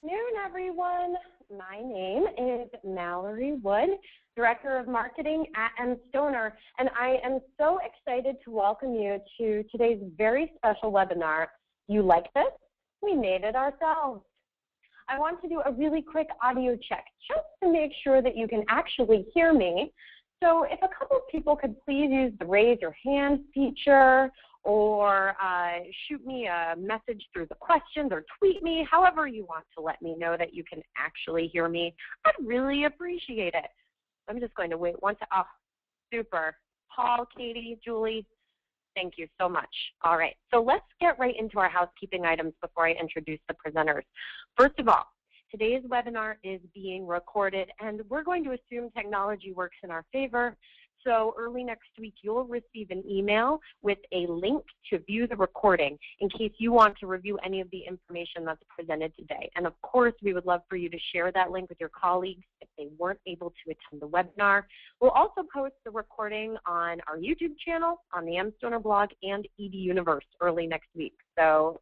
Good afternoon, everyone. My name is Mallory Wood, Director of Marketing at mStoner, and I am so excited to welcome you to today's very special webinar. You like this? We made it ourselves. I want to do a really quick audio check just to make sure that you can actually hear me. So if a couple of people could please use the raise your hand feature, or shoot me a message through the questions, or tweet me, however you want to let me know that you can actually hear me. I'd really appreciate it. I'm just going to wait oh, super. Paul, Katie, Julie, thank you so much. All right, so let's get right into our housekeeping items before I introduce the presenters. First of all, today's webinar is being recorded, and we're going to assume technology works in our favor. So early next week, you'll receive an email with a link to view the recording in case you want to review any of the information that's presented today. And of course, we would love for you to share that link with your colleagues if they weren't able to attend the webinar. We'll also post the recording on our YouTube channel, on the mStoner blog, and edUniverse early next week. So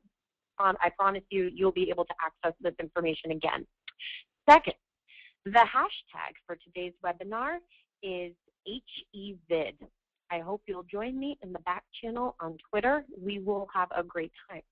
I promise you, you'll be able to access this information again. Second, the hashtag for today's webinar is HEVID. I hope you'll join me in the back channel on Twitter. We will have a great time.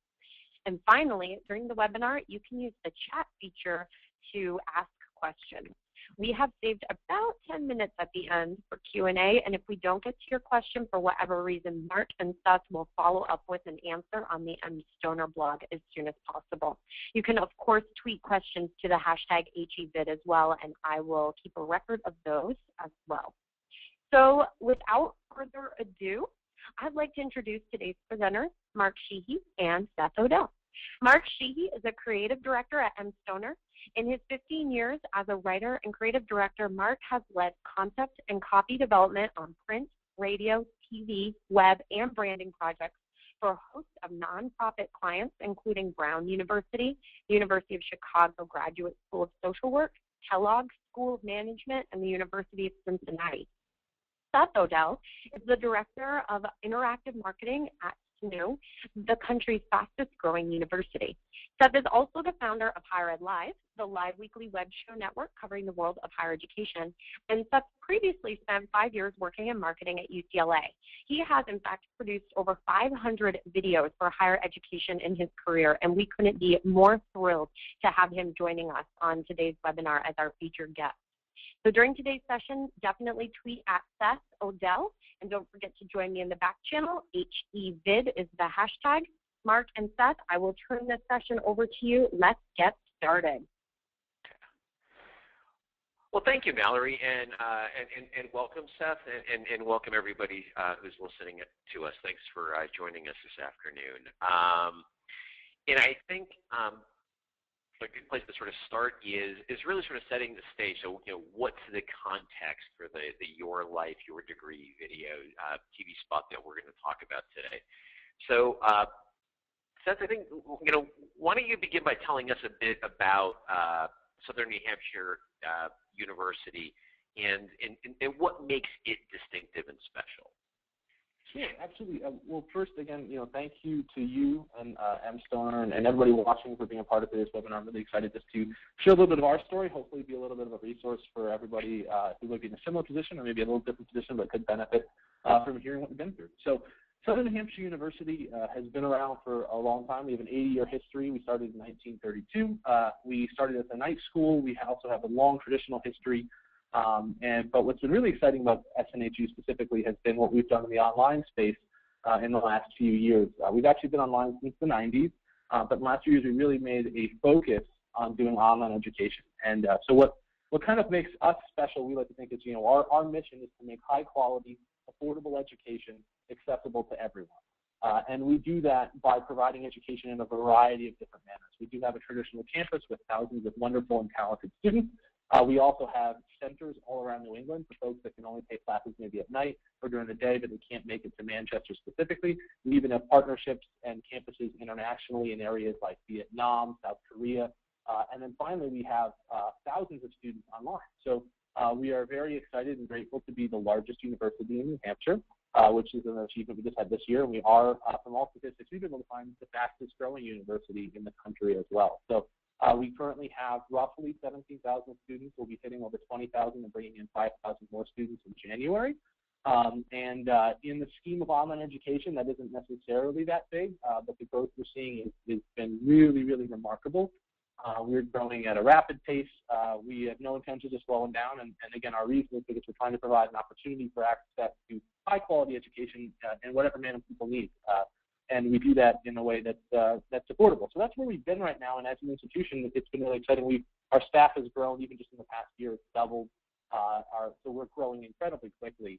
And finally, during the webinar, you can use the chat feature to ask questions. We have saved about 10 minutes at the end for Q&A, and if we don't get to your question for whatever reason, Mark and Seth will follow up with an answer on the mStoner blog as soon as possible. You can, of course, tweet questions to the hashtag HEVID as well, and I will keep a record of those as well. So without further ado, I'd like to introduce today's presenters, Mark Sheehy and Seth Odell. Mark Sheehy is a creative director at mStoner. In his 15 years as a writer and creative director, Mark has led concept and copy development on print, radio, TV, web, and branding projects for a host of nonprofit clients, including Brown University, the University of Chicago Graduate School of Social Work, Kellogg School of Management, and the University of Cincinnati. Seth Odell is the Director of Interactive Marketing at SNHU, the country's fastest growing university. Seth is also the founder of Higher Ed Live, the live weekly web show network covering the world of higher education. And Seth previously spent 5 years working in marketing at UCLA. He has, in fact, produced over 500 videos for higher education in his career, and we couldn't be more thrilled to have him joining us on today's webinar as our featured guest. So during today's session, definitely tweet at Seth Odell, and don't forget to join me in the back channel. HEVID is the hashtag. Mark and Seth, I will turn this session over to you. Let's get started. Well, thank you, Mallory, and welcome, Seth, and welcome everybody who's listening to us. Thanks for joining us this afternoon. And I think a good place to sort of start is really sort of setting the stage. So, what's the context for the Your Life, Your Degree video TV spot that we're going to talk about today? So, Seth, I think, why don't you begin by telling us a bit about Southern New Hampshire University and what makes it distinctive and special? Sure, absolutely. Well, first, again, thank you to you and mStoner and everybody watching for being a part of today's webinar. I'm really excited just to share a little bit of our story, hopefully be a little bit of a resource for everybody who would be in a similar position or maybe a little different position but could benefit from hearing what we've been through. So Southern New Hampshire University has been around for a long time. We have an 80-year history. We started in 1932. We started as a night school. We also have a long traditional history. But what's been really exciting about SNHU specifically has been what we've done in the online space in the last few years. We've actually been online since the 90s, but in the last few years we really made a focus on doing online education. And so what kind of makes us special, we like to think is, our mission is to make high quality, affordable education accessible to everyone. And we do that by providing education in a variety of different manners. We do have a traditional campus with thousands of wonderful and talented students. We also have centers all around New England for folks that can only take classes maybe at night or during the day, but they can't make it to Manchester specifically. We even have partnerships and campuses internationally in areas like Vietnam, South Korea. And then finally, we have thousands of students online. So we are very excited and grateful to be the largest university in New Hampshire, which is an achievement we just had this year. And we are, from all statistics we've been able to find, the fastest growing university in the country as well. So We currently have roughly 17,000 students. We'll be hitting over 20,000 and bringing in 5,000 more students in January. In the scheme of online education, that isn't necessarily that big, but the growth we're seeing has been really, really remarkable. We're growing at a rapid pace. We have no intentions of slowing down, and again, our reason is because we're trying to provide an opportunity for access to high-quality education in whatever manner people need. And we do that in a way that's affordable. So that's where we've been right now, and as an institution, it's been really exciting. Our staff has grown even just in the past year. It's doubled. So we're growing incredibly quickly.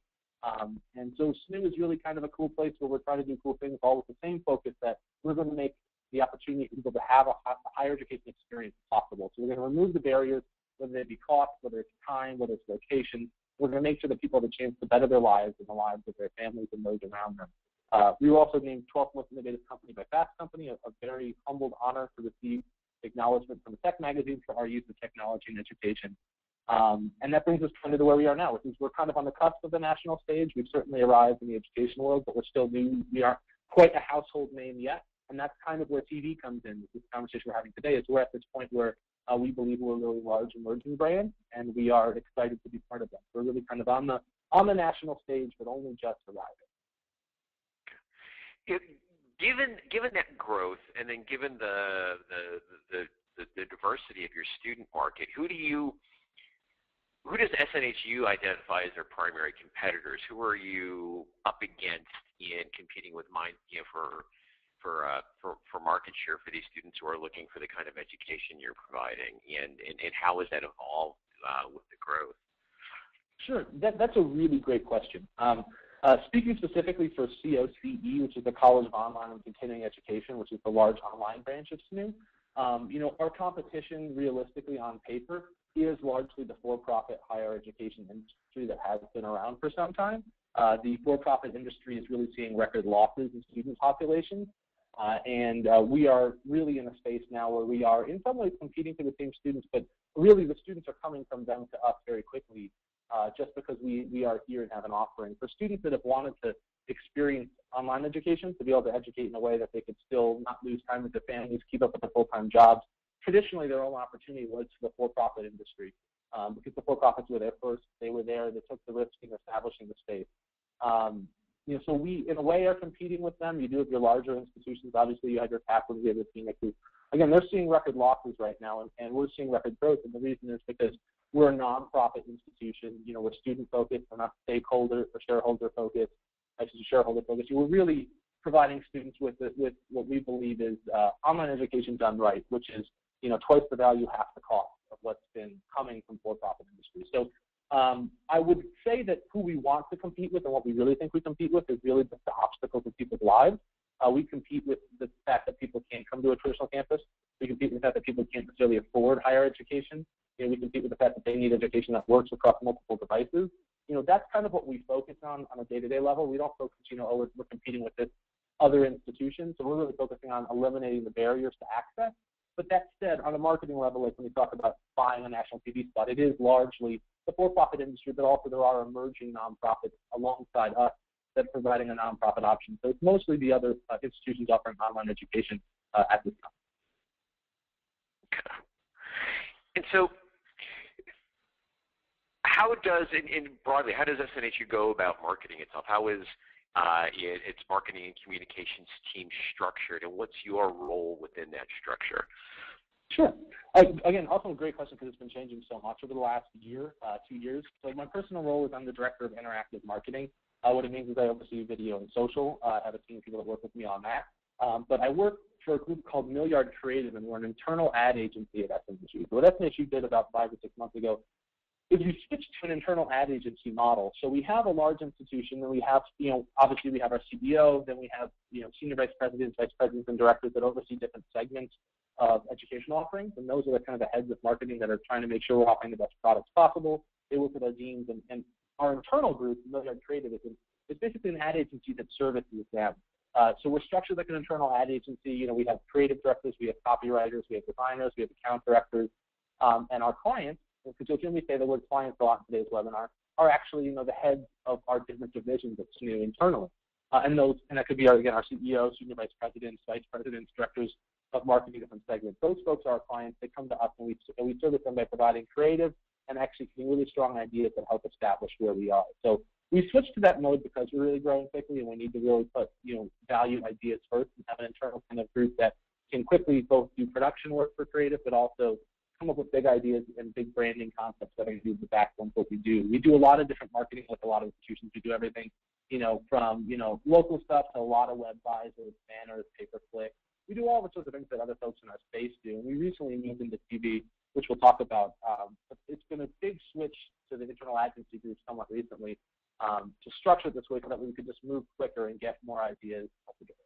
And so SNHU is really kind of a cool place where we're trying to do cool things, all with the same focus that we're going to make the opportunity for people to have a higher education experience possible. So we're going to remove the barriers, whether they be cost, whether it's time, whether it's location. We're going to make sure that people have a chance to better their lives and the lives of their families and those around them. We were also named 12th Most Innovative Company by Fast Company, a very humbled honor to receive acknowledgement from the Tech Magazine for our use of technology in education. And that brings us kind of to where we are now, which is we're kind of on the cusp of the national stage. We've certainly arrived in the education world, but we're still new. We aren't quite a household name yet, and that's kind of where TV comes in. This conversation we're having today is we're at this point where we believe we're a really large emerging brand, and we are excited to be part of that. We're really kind of on the national stage, but only just arriving. Given that growth, and then given the diversity of your student market, who does SNHU identify as their primary competitors? Who are you up against in competing with for market share for these students who are looking for the kind of education you're providing, and how has that evolved with the growth? Sure, that's a really great question. Speaking specifically for COCE, which is the College of Online and Continuing Education, which is the large online branch of SNHU, our competition realistically on paper is largely the for-profit higher education industry that has been around for some time. The for-profit industry is really seeing record losses in student populations, and we are really in a space now where we are in some ways competing for the same students, but really the students are coming from them to us very quickly, just because we are here and have an offering. For students that have wanted to experience online education, to be able to educate in a way that they could still not lose time with their families, keep up with their full-time jobs, traditionally their only opportunity was the for-profit industry, because the for-profits were there first. They were there. They took the risk in establishing the space. So we, in a way, are competing with them. You do have your larger institutions. Obviously, you have your Caplins, you have your Phoenixes. Again, they're seeing record losses right now, and we're seeing record growth. And the reason is because we're a nonprofit institution. We're student-focused. We're not stakeholder or shareholder-focused. Actually, shareholder-focused. We're really providing students with what we believe is online education done right, which is twice the value, half the cost of what's been coming from for-profit industry. So I would say that who we want to compete with and what we really think we compete with is really just the obstacles in people's lives. We compete with the fact that people can't come to a traditional campus. We compete with the fact that people can't necessarily afford higher education. We compete with the fact that they need education that works across multiple devices. That's kind of what we focus on a day-to-day level. We don't focus, we're competing with this other institution. So we're really focusing on eliminating the barriers to access. But that said, on a marketing level, like when we talk about buying a national TV spot, it is largely the for-profit industry, but also there are emerging nonprofits alongside us that are providing a nonprofit option. So it's mostly the other institutions offering online education at this time. And so how does SNHU go about marketing itself? How is its marketing and communications team structured, and what's your role within that structure? Sure. Again, also a great question because it's been changing so much over the last year, 2 years. So my personal role is I'm the director of interactive marketing. What it means is I oversee video and social. I have a team of people that work with me on that. But I work for a group called Millyard Creative, and we're an internal ad agency at SNHU. So what SNHU did about 5 or 6 months ago is we switched to an internal ad agency model. So we have a large institution, and we have, obviously we have our CEO, then we have, senior vice presidents, and directors that oversee different segments of education offerings, and those are the kind of the heads of marketing that are trying to make sure we're offering the best products possible. They work with our deans, and our internal group, Millyard Creative, is basically an ad agency that services them. So we're structured like an internal ad agency. We have creative directors, we have copywriters, we have designers, we have account directors, and our clients, because you'll hear me say the word clients a lot in today's webinar, are actually, the heads of our different divisions at SNHU internally. And that could be, our CEO, senior vice presidents, directors of marketing different segments. Those folks are our clients. They come to us, and we service them by providing creative and executing really strong ideas that help establish where we are. So we switched to that mode because we're really growing quickly, and we need to really put, value ideas first and have an internal kind of group that can quickly both do production work for creative, but also come up with big ideas and big branding concepts that are going to be the backbone of what we do. We do a lot of different marketing with a lot of institutions. We do everything, from, local stuff to a lot of web buys, banners, pay-per-click. We do all the sorts of things that other folks in our space do. And we recently moved into TV, which we'll talk about. But it's been a big switch to the internal agency group somewhat recently to structure it this way so that we could just move quicker and get more ideas together.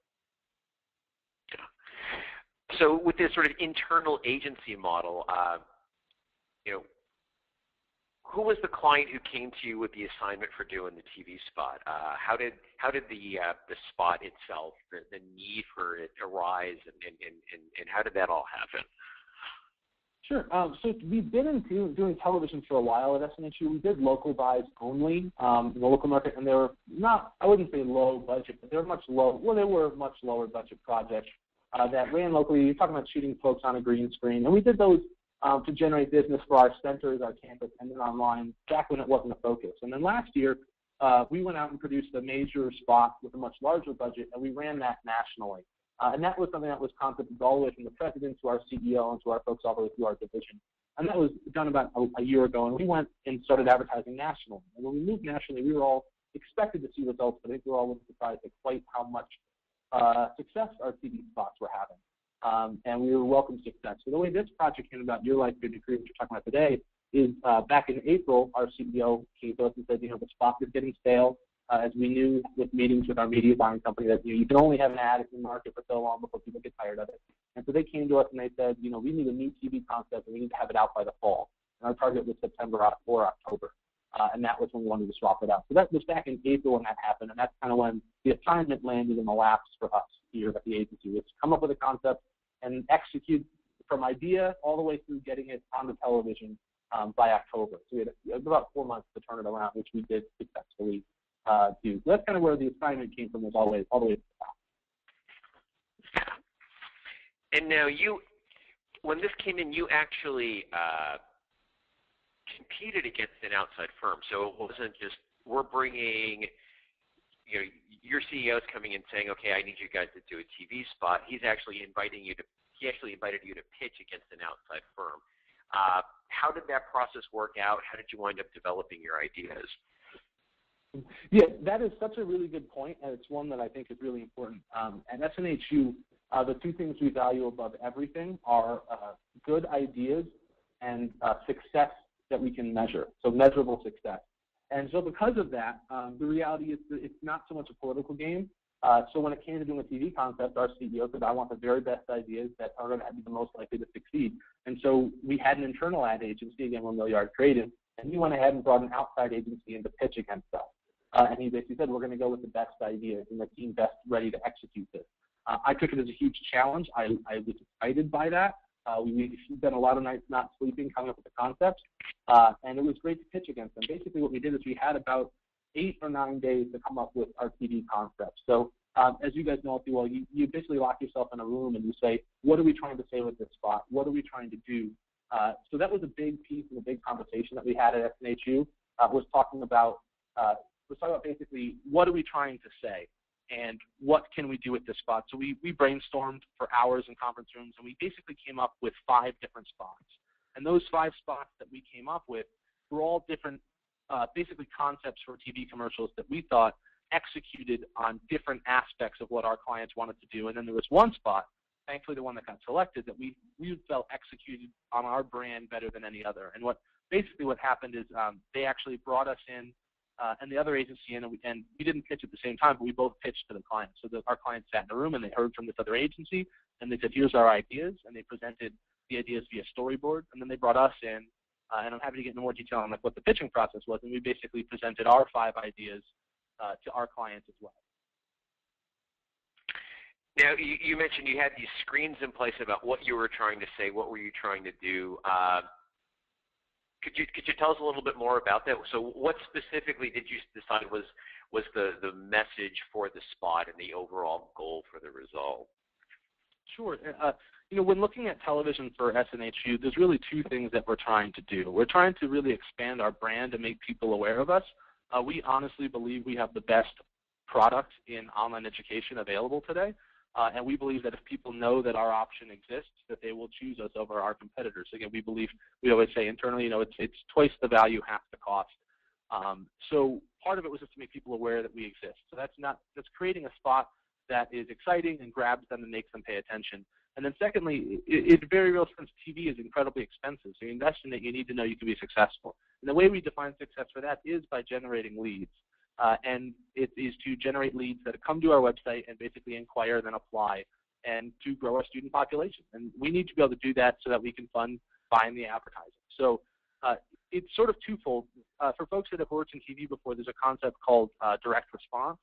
So with this sort of internal agency model, who was the client who came to you with the assignment for doing the TV spot? How did the spot itself, the need for it arise, and how did that all happen? Sure. So we've been doing television for a while at SNHU. We did local buys only in the local market, and they were not, I wouldn't say low budget, but they were much lower budget projects that ran locally. You're talking about shooting folks on a green screen, and we did those to generate business for our centers, our campus, and then online back when it wasn't a focus. And then last year, we went out and produced a major spot with a much larger budget, and we ran that nationally. And that was something that was concepted all the way from the president to our CEO and to our folks all the way through our division. And that was done about a year ago, and we went and started advertising nationally. And when we moved nationally, we were all expected to see results, but I think we were all surprised at quite how much success our TV spots were having. And we were welcome success. So the way this project came about, Your Life, Your Degree, which we're talking about today, is back in April, our CEO came to us and said, the spot is getting stale. As we knew with meetings with our media buying company that you can only have an ad in the market for so long before people get tired of it. And so they came to us and they said, we need a new TV concept and we need to have it out by the fall. And our target was September or October. And that was when we wanted to swap it out. So that was back in April when that happened, and that's kind of when the assignment landed in the laps for us here at the agency. It's come up with a concept and execute from idea all the way through getting it on the television by October. So we had about 4 months to turn it around, which we did successfully do. So that's kind of where the assignment came from, was all the way to the top. And now when this came in, you actually competed against an outside firm. So it wasn't just we're bringing, your CEO is coming in saying, okay, I need you guys to do a TV spot. He actually invited you to pitch against an outside firm. How did that process work out? How did you wind up developing your ideas? Yeah, that is such a really good point, and it's one that I think is really important. At SNHU, the two things we value above everything are good ideas and success that we can measure, so measurable success. And so because of that, the reality is that it's not so much a political game. So when it came to doing a TV concept, our CEO said, I want the very best ideas that are going to be the most likely to succeed. And so we had an internal ad agency, again, we're Millyard Creative, and he went ahead and brought an outside agency in to pitch against us. And he basically said, we're going to go with the best ideas and the team best ready to execute this. I took it as a huge challenge. I was excited by that. We spent a lot of nights not sleeping coming up with the concepts, and it was great to pitch against them. Basically what we did is we had about 8 or 9 days to come up with our TV concepts. So as you guys know all too well, you basically lock yourself in a room and you say, what are we trying to say with this spot? What are we trying to do? So that was a big piece of the big conversation that we had at SNHU, was talking about basically what are we trying to say and what can we do with this spot. So we brainstormed for hours in conference rooms, and we basically came up with 5 different spots. And those 5 spots that we came up with were all different basically concepts for TV commercials that we thought executed on different aspects of what our clients wanted to do. And then there was one spot, thankfully the one that got selected, that we felt executed on our brand better than any other. And what happened is they actually brought us in and the other agency in, and we didn't pitch at the same time, but we both pitched to the client. So our clients sat in a room and they heard from this other agency, and they said, here's our ideas, and they presented the ideas via Storyboard, and then they brought us in, and I'm happy to get into more detail on what the pitching process was, and we basically presented our 5 ideas to our clients as well. Now, you mentioned you had these screens in place about what you were trying to say, what were you trying to do. Could you tell us a little bit more about that? So what specifically did you decide was the message for the spot and the overall goal for the result? Sure. When looking at television for SNHU, there's really two things that we're trying to do. We're trying to really expand our brand and make people aware of us. We honestly believe we have the best product in online education available today, and we believe that if people know that our option exists, that they will choose us over our competitors. Again, we always say internally, it's twice the value, half the cost. So part of it was just to make people aware that we exist. So that's creating a spot that is exciting and grabs them and makes them pay attention. And then secondly, in very real sense, TV is incredibly expensive. So you invest in it, you need to know you can be successful. And the way we define success for that is by generating leads. And it is to generate leads that come to our website and basically inquire, then apply, and to grow our student population. And we need to be able to do that so that we can fund buying the advertising. So it's sort of twofold. For folks that have worked in TV before, there's a concept called direct response.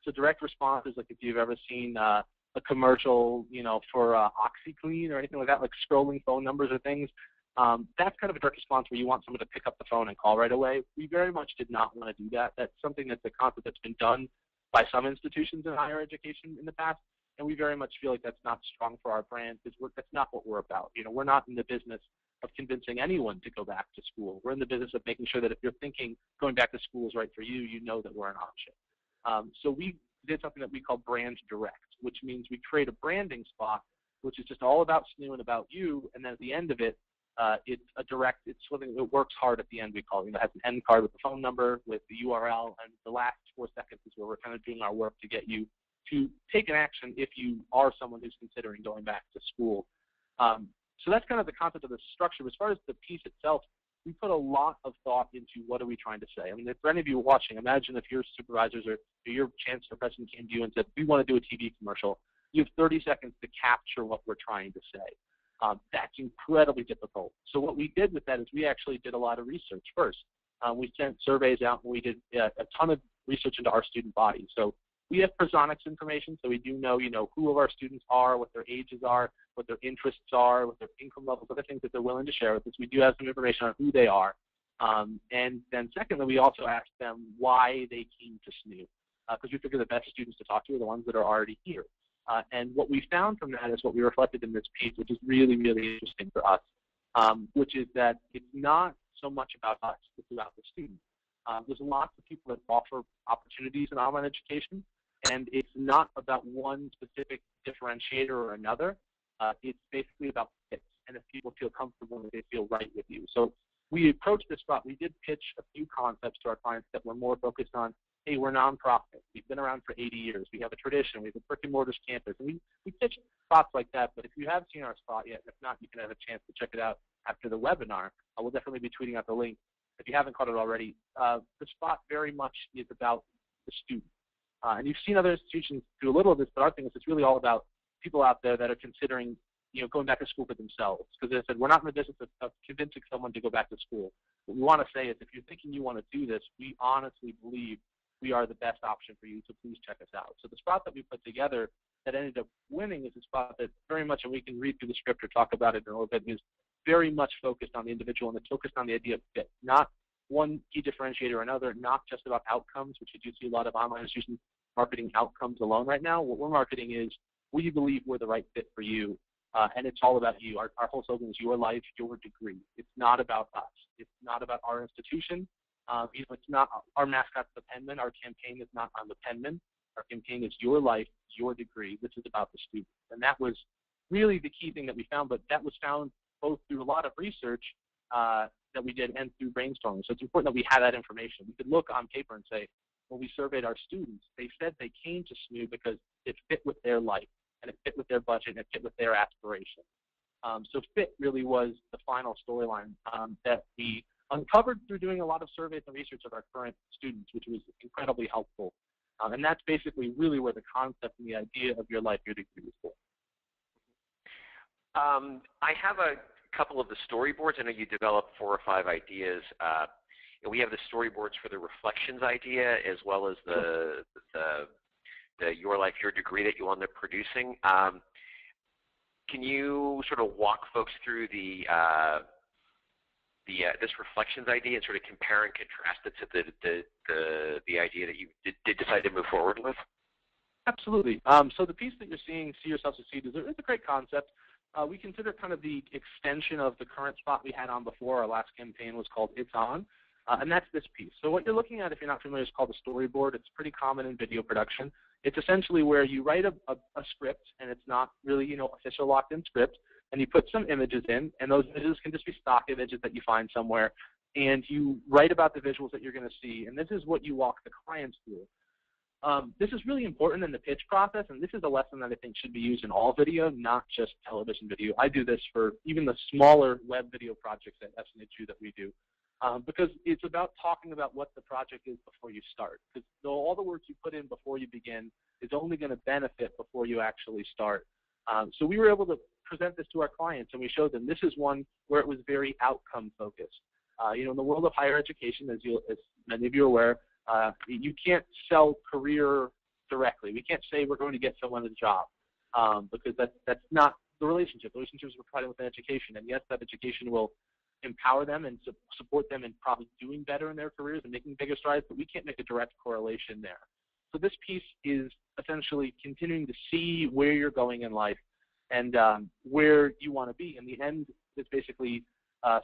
So direct response is like if you've ever seen a commercial, for OxyClean or anything like that, like scrolling phone numbers or things. That's kind of a direct response where you want someone to pick up the phone and call right away. We very much did not want to do that. That's something that's a concept that's been done by some institutions in higher education in the past, and we very much feel like that's not strong for our brand because that's not what we're about. We're not in the business of convincing anyone to go back to school. We're in the business of making sure that if you're thinking going back to school is right for you, you know that we're an option. So we did something that we call brand direct, which means we create a branding spot, which is just all about SNHU and about you, and then at the end of it, it's something that works hard at the end, we call it. It has an end card with the phone number, with the URL, and the last 4 seconds is where we're kind of doing our work to get you to take an action if you are someone who's considering going back to school. So that's kind of the concept of the structure. As far as the piece itself, we put a lot of thought into what are we trying to say. I mean, for any of you watching, imagine if your supervisors or your chancellor president came to you and said, we want to do a TV commercial. You have 30 seconds to capture what we're trying to say. That's incredibly difficult. So what we did with that is we actually did a lot of research first. We sent surveys out, and we did a ton of research into our student body. So we have prosonics information, so we do know, who of our students are, what their ages are, what their interests are, what their income levels, other things that they're willing to share with us. We do have some information on who they are. And then secondly, we also asked them why they came to SNHU, because we figure the best students to talk to are the ones that are already here. And what we found from that is what we reflected in this piece, which is really, really interesting for us, which is that it's not so much about us, it's about the student. There's lots of people that offer opportunities in online education, and it's not about one specific differentiator or another. It's basically about fits, and if people feel comfortable and they feel right with you. So we approached this spot. We did pitch a few concepts to our clients that were more focused on, hey, we're nonprofit. We've been around for 80 years. We have a tradition. We have a brick and mortar campus. And we pitched spots like that, but if you haven't seen our spot yet, if not, you can have a chance to check it out after the webinar. We'll definitely be tweeting out the link if you haven't caught it already. The spot very much is about the student. And you've seen other institutions do a little of this, but our thing is it's really all about people out there that are considering, going back to school for themselves. Because as I said, we're not in the business of convincing someone to go back to school. What we want to say is if you're thinking you want to do this, we honestly believe we are the best option for you, so please check us out. So the spot that we put together that ended up winning is a spot that very much, and we can read through the script or talk about it in a little bit, is very much focused on the individual, and it's focused on the idea of fit, not one key differentiator or another, not just about outcomes, which you do see a lot of online institutions marketing outcomes alone right now. What we're marketing is we believe we're the right fit for you, and it's all about you. Our whole slogan is your life, your degree. It's not about us. It's not about our institution. It's not our mascot's the penman. Our campaign is not on the penman. Our campaign is your life, your degree. This is about the student. And that was really the key thing that we found, but that was found both through a lot of research that we did and through brainstorming. So it's important that we have that information. We could look on paper and say, when we surveyed our students, they said they came to SNHU because it fit with their life, and it fit with their budget, and it fit with their aspirations. So fit really was the final storyline that we uncovered through doing a lot of surveys and research of our current students, which was incredibly helpful. And that's basically really where the concept and the idea of your life, your degree is born. I have a couple of the storyboards. I know you developed 4 or 5 ideas. And we have the storyboards for the reflections idea as well as the your life, your degree that you wound up producing. Can you sort of walk folks through this reflections idea and sort of compare and contrast it to the idea that you did decide to move forward with? Absolutely. So the piece that you're seeing, See Yourself Succeed, is a great concept. We consider it kind of the extension of the current spot we had on before. Our last campaign was called It's On, and that's this piece. So what you're looking at, if you're not familiar, is called a storyboard. It's pretty common in video production. It's essentially where you write a script, and it's not really, official locked-in script, and you put some images in, and those images can just be stock images that you find somewhere, and you write about the visuals that you're going to see, and this is what you walk the clients through. This is really important in the pitch process, and this is a lesson that I think should be used in all video, not just television video. I do this for even the smaller web video projects at SNHU that we do, because it's about talking about what the project is before you start. Because all the work you put in before you begin is only going to benefit before you actually start. So we were able to present this to our clients, and we showed them this is one where it was very outcome focused. In the world of higher education, as many of you are aware, you can't sell career directly. We can't say we're going to get someone a job because that's not the relationship. The relationship is we're providing with an education, and yes, that education will empower them and support them in probably doing better in their careers and making bigger strides, but we can't make a direct correlation there. So this piece is essentially continuing to see where you're going in life and where you want to be. In the end, it's basically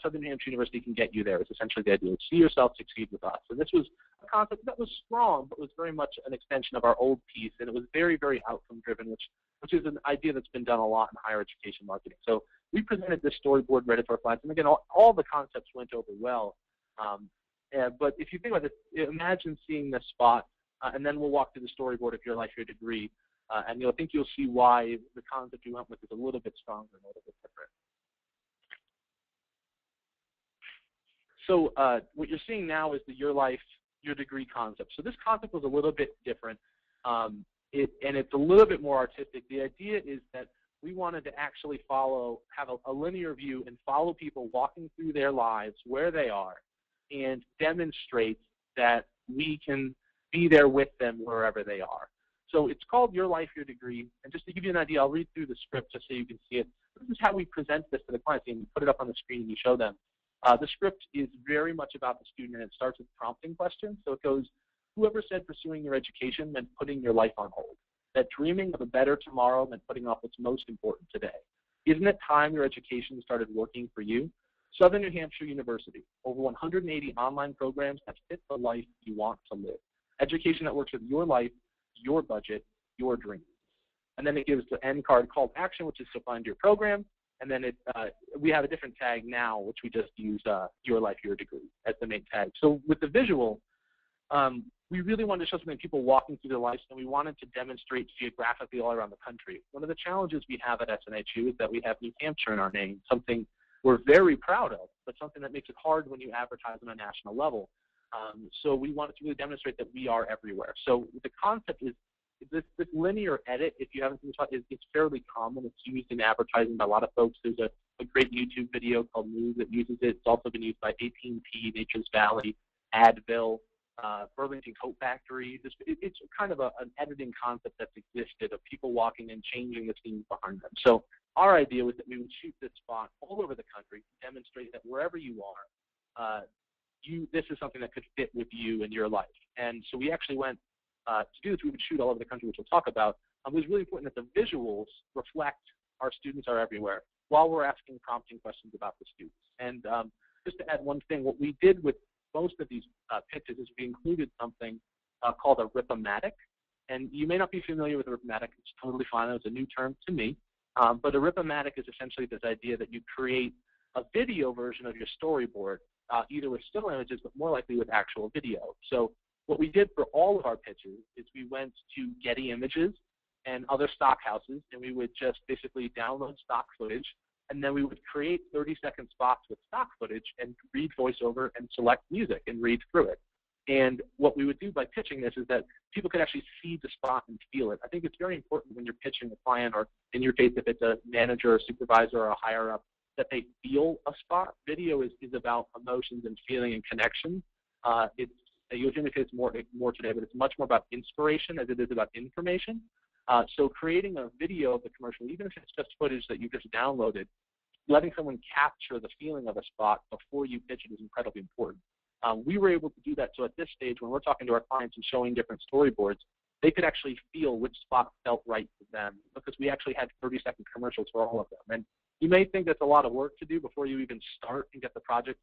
Southern Hampshire University can get you there. It's essentially the idea. See yourself succeed with us. And this was a concept that was strong, but was very much an extension of our old piece, and it was very, very outcome-driven, which is an idea that's been done a lot in higher education marketing. So we presented this storyboard, read it to our clients, and again, all the concepts went over well. But if you think about it, imagine seeing this spot, and then we'll walk through the storyboard of Your Life, Your Degree, and I think you'll see why the concept we went with is a little bit stronger and a little bit different. So what you're seeing now is the Your Life, Your Degree concept. So this concept was a little bit different, and it's a little bit more artistic. The idea is that we wanted to actually have a linear view and follow people walking through their lives where they are and demonstrate that we can be there with them wherever they are. So it's called Your Life, Your Degree. And just to give you an idea, I'll read through the script just so you can see it. This is how we present this to the clients, and you put it up on the screen and you show them. The script is very much about the student, and it starts with prompting questions. So it goes, whoever said pursuing your education meant putting your life on hold, that dreaming of a better tomorrow meant putting off what's most important today. Isn't it time your education started working for you? Southern New Hampshire University, over 180 online programs that fit the life you want to live. Education that works with your life, your budget, your dreams. And then it gives the end card call to action, which is to find your program. And then we have a different tag now, which we just used Your Life, Your Degree as the main tag. So with the visual, we really wanted to show something people walking through their lives, and we wanted to demonstrate geographically all around the country. One of the challenges we have at SNHU is that we have New Hampshire in our name, something we're very proud of, but something that makes it hard when you advertise on a national level. So we wanted to really demonstrate that we are everywhere. So the concept is this linear edit, if you haven't seen this, it's fairly common. It's used in advertising by a lot of folks. There's a great YouTube video called Move that uses it. It's also been used by AT&T, Nature's Valley, Advil, Burlington Coat Factory. It's kind of an editing concept that's existed of people walking and changing the scenes behind them. So our idea was that we would shoot this spot all over the country, demonstrate that wherever you are, this is something that could fit with you and your life. And so we actually went to do this. We would shoot all over the country, which we'll talk about. It was really important that the visuals reflect our students are everywhere while we're asking prompting questions about the students. And just to add one thing, what we did with most of these pitches is we included something called a rip-o-matic. And you may not be familiar with a rip-o-matic. It's totally fine. It was a new term to me. But a rip-o-matic is essentially this idea that you create a video version of your storyboard, either with still images, but more likely with actual video. So what we did for all of our pitches is we went to Getty Images and other stock houses, and we would just basically download stock footage, and then we would create 30-second spots with stock footage and read voiceover and select music and read through it. And what we would do by pitching this is that people could actually see the spot and feel it. I think it's very important when you're pitching a client, or in your case, if it's a manager or supervisor or a higher up, that they feel a spot. Video is about emotions and feeling and connection. You'll hear me say it's more today, but it's much more about inspiration as it is about information. So creating a video of the commercial, even if it's just footage that you just downloaded, letting someone capture the feeling of a spot before you pitch it is incredibly important. We were able to do that. So at this stage, when we're talking to our clients and showing different storyboards, they could actually feel which spot felt right for them, because we actually had 30-second commercials for all of them. And you may think that's a lot of work to do before you even start and get the project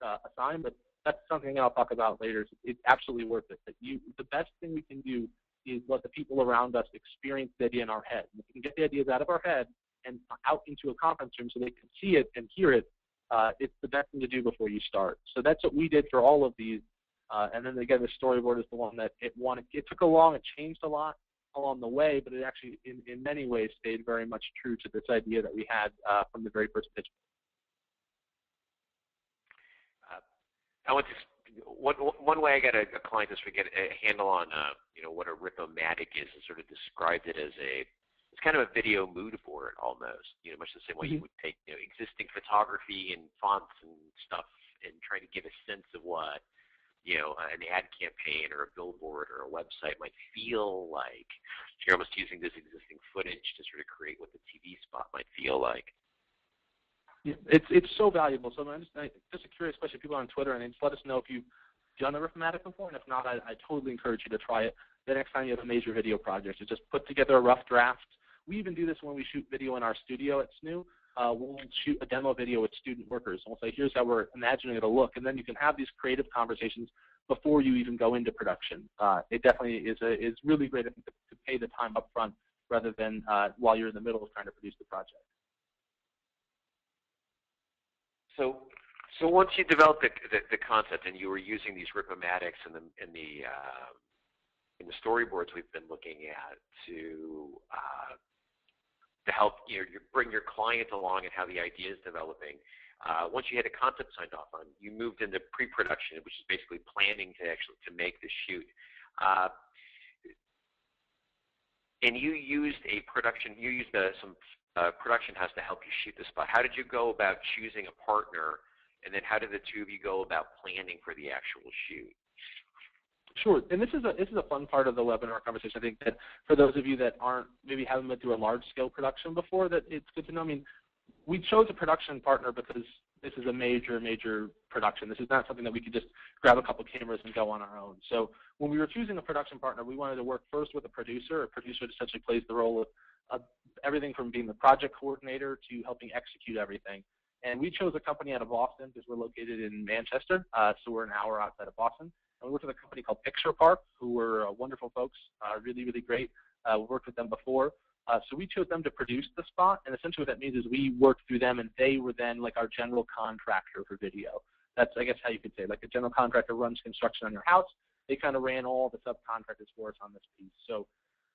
assigned, but that's something I'll talk about later. It's absolutely worth it. The best thing we can do is let the people around us experience the idea in our head. And if we can get the ideas out of our head and out into a conference room so they can see it and hear it, it's the best thing to do before you start. So that's what we did for all of these. And then again, the storyboard is the one that it took it changed a lot along the way, but it actually in many ways stayed very much true to this idea that we had from the very first pitch. One way I got a client this week get a handle on what a rip-o-matic is, and sort of described it as it's kind of a video mood board almost, much the same way you would take existing photography and fonts and stuff and try to give a sense of what an ad campaign or a billboard or a website might feel like. You're almost using this existing footage to sort of create what the TV spot might feel like. Yeah, it's so valuable. So I'm just a curious question, people on Twitter, and just let us know if you've done a rip-o-matic before, and if not, I totally encourage you to try it the next time you have a major video project. So just put together a rough draft. We even do this when we shoot video in our studio at SNHU. We'll shoot a demo video with student workers, and we'll say, here's how we're imagining it'll look, and then you can have these creative conversations before you even go into production. It definitely is really great, I think, to pay the time up front rather than while you're in the middle of trying to produce the project. So once you developed the concept and you were using these rip-o-matics and the storyboards we've been looking at to help you bring your client along and how the idea is developing, once you had a concept signed off on, you moved into pre-production, which is basically planning to make the shoot. And you used some production house to help you shoot the spot. How did you go about choosing a partner, and then how did the two of you go about planning for the actual shoot? Sure, and this is a fun part of the webinar conversation. I think that for those of you that haven't been through a large-scale production before, that it's good to know. I mean, we chose a production partner because this is a major production. This is not something that we could just grab a couple cameras and go on our own. So when we were choosing a production partner, we wanted to work first with a producer. A producer essentially plays the role of everything from being the project coordinator to helping execute everything. And we chose a company out of Boston because we're located in Manchester, so we're an hour outside of Boston. And we worked with a company called Picture Park, who were wonderful folks, really great. We worked with them before. So we chose them to produce the spot, and essentially what that means is we worked through them, and they were then like our general contractor for video. That's, I guess, how you could say, like a general contractor runs construction on your house. They kind of ran all the subcontractors for us on this piece. So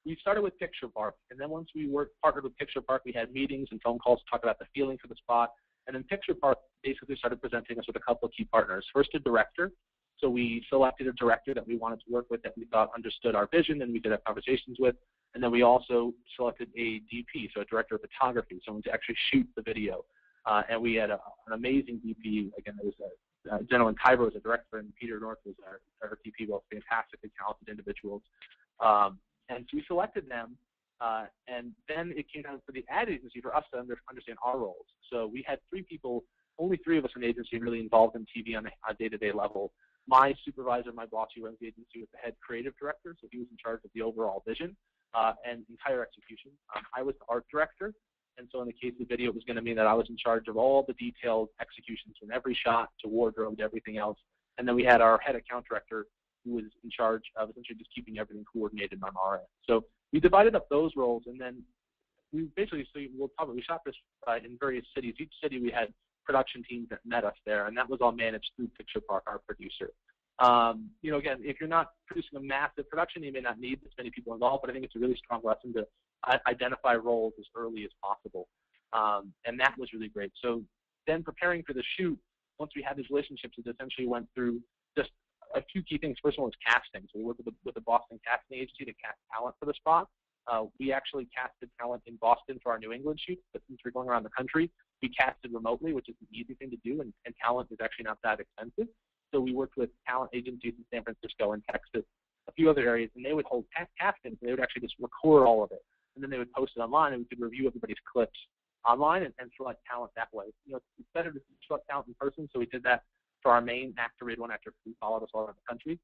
we started with Picture Park, and then once we partnered with Picture Park, we had meetings and phone calls to talk about the feeling for the spot. And then Picture Park basically started presenting us with a couple of key partners. First, a director. So we selected a director that we wanted to work with that we thought understood our vision and we could have conversations with. And then we also selected a DP, so a director of photography, someone to actually shoot the video. And we had an amazing DP. Again, there was a gentleman, Kyber was a director, and Peter North was our DP, both fantastically talented individuals. And so we selected them, and then it came down to the ad agency for us to understand our roles. So we had only three of us in the agency really involved in TV on a day-to-day level. My supervisor, my boss who runs the agency, was the head creative director, so he was in charge of the overall vision and entire execution. I was the art director, and so in the case of the video, it was going to mean that I was in charge of all the detailed executions from every shot to wardrobe to everything else. And then we had our head account director who was in charge of essentially just keeping everything coordinated on our end. So we divided up those roles, and then we basically, we shot this in various cities. Each city we had production teams that met us there, and that was all managed through Picture Park, our producer. Again, if you're not producing a massive production, you may not need this many people involved, but I think it's a really strong lesson to identify roles as early as possible. And that was really great. So then preparing for the shoot, once we had these relationships, it essentially went through just a few key things. First one was casting. So we worked with the Boston casting agency to cast talent for the spot. We actually casted talent in Boston for our New England shoot, but since we're going around the country, we casted remotely, which is an easy thing to do, and talent is actually not that expensive. So we worked with talent agencies in San Francisco and Texas, a few other areas, and they would hold castings. They would actually just record all of it, and then they would post it online, and we could review everybody's clips online and select talent that way. It's better to select talent in person, so we did that for our main actor. We had one actor who followed us all around the country.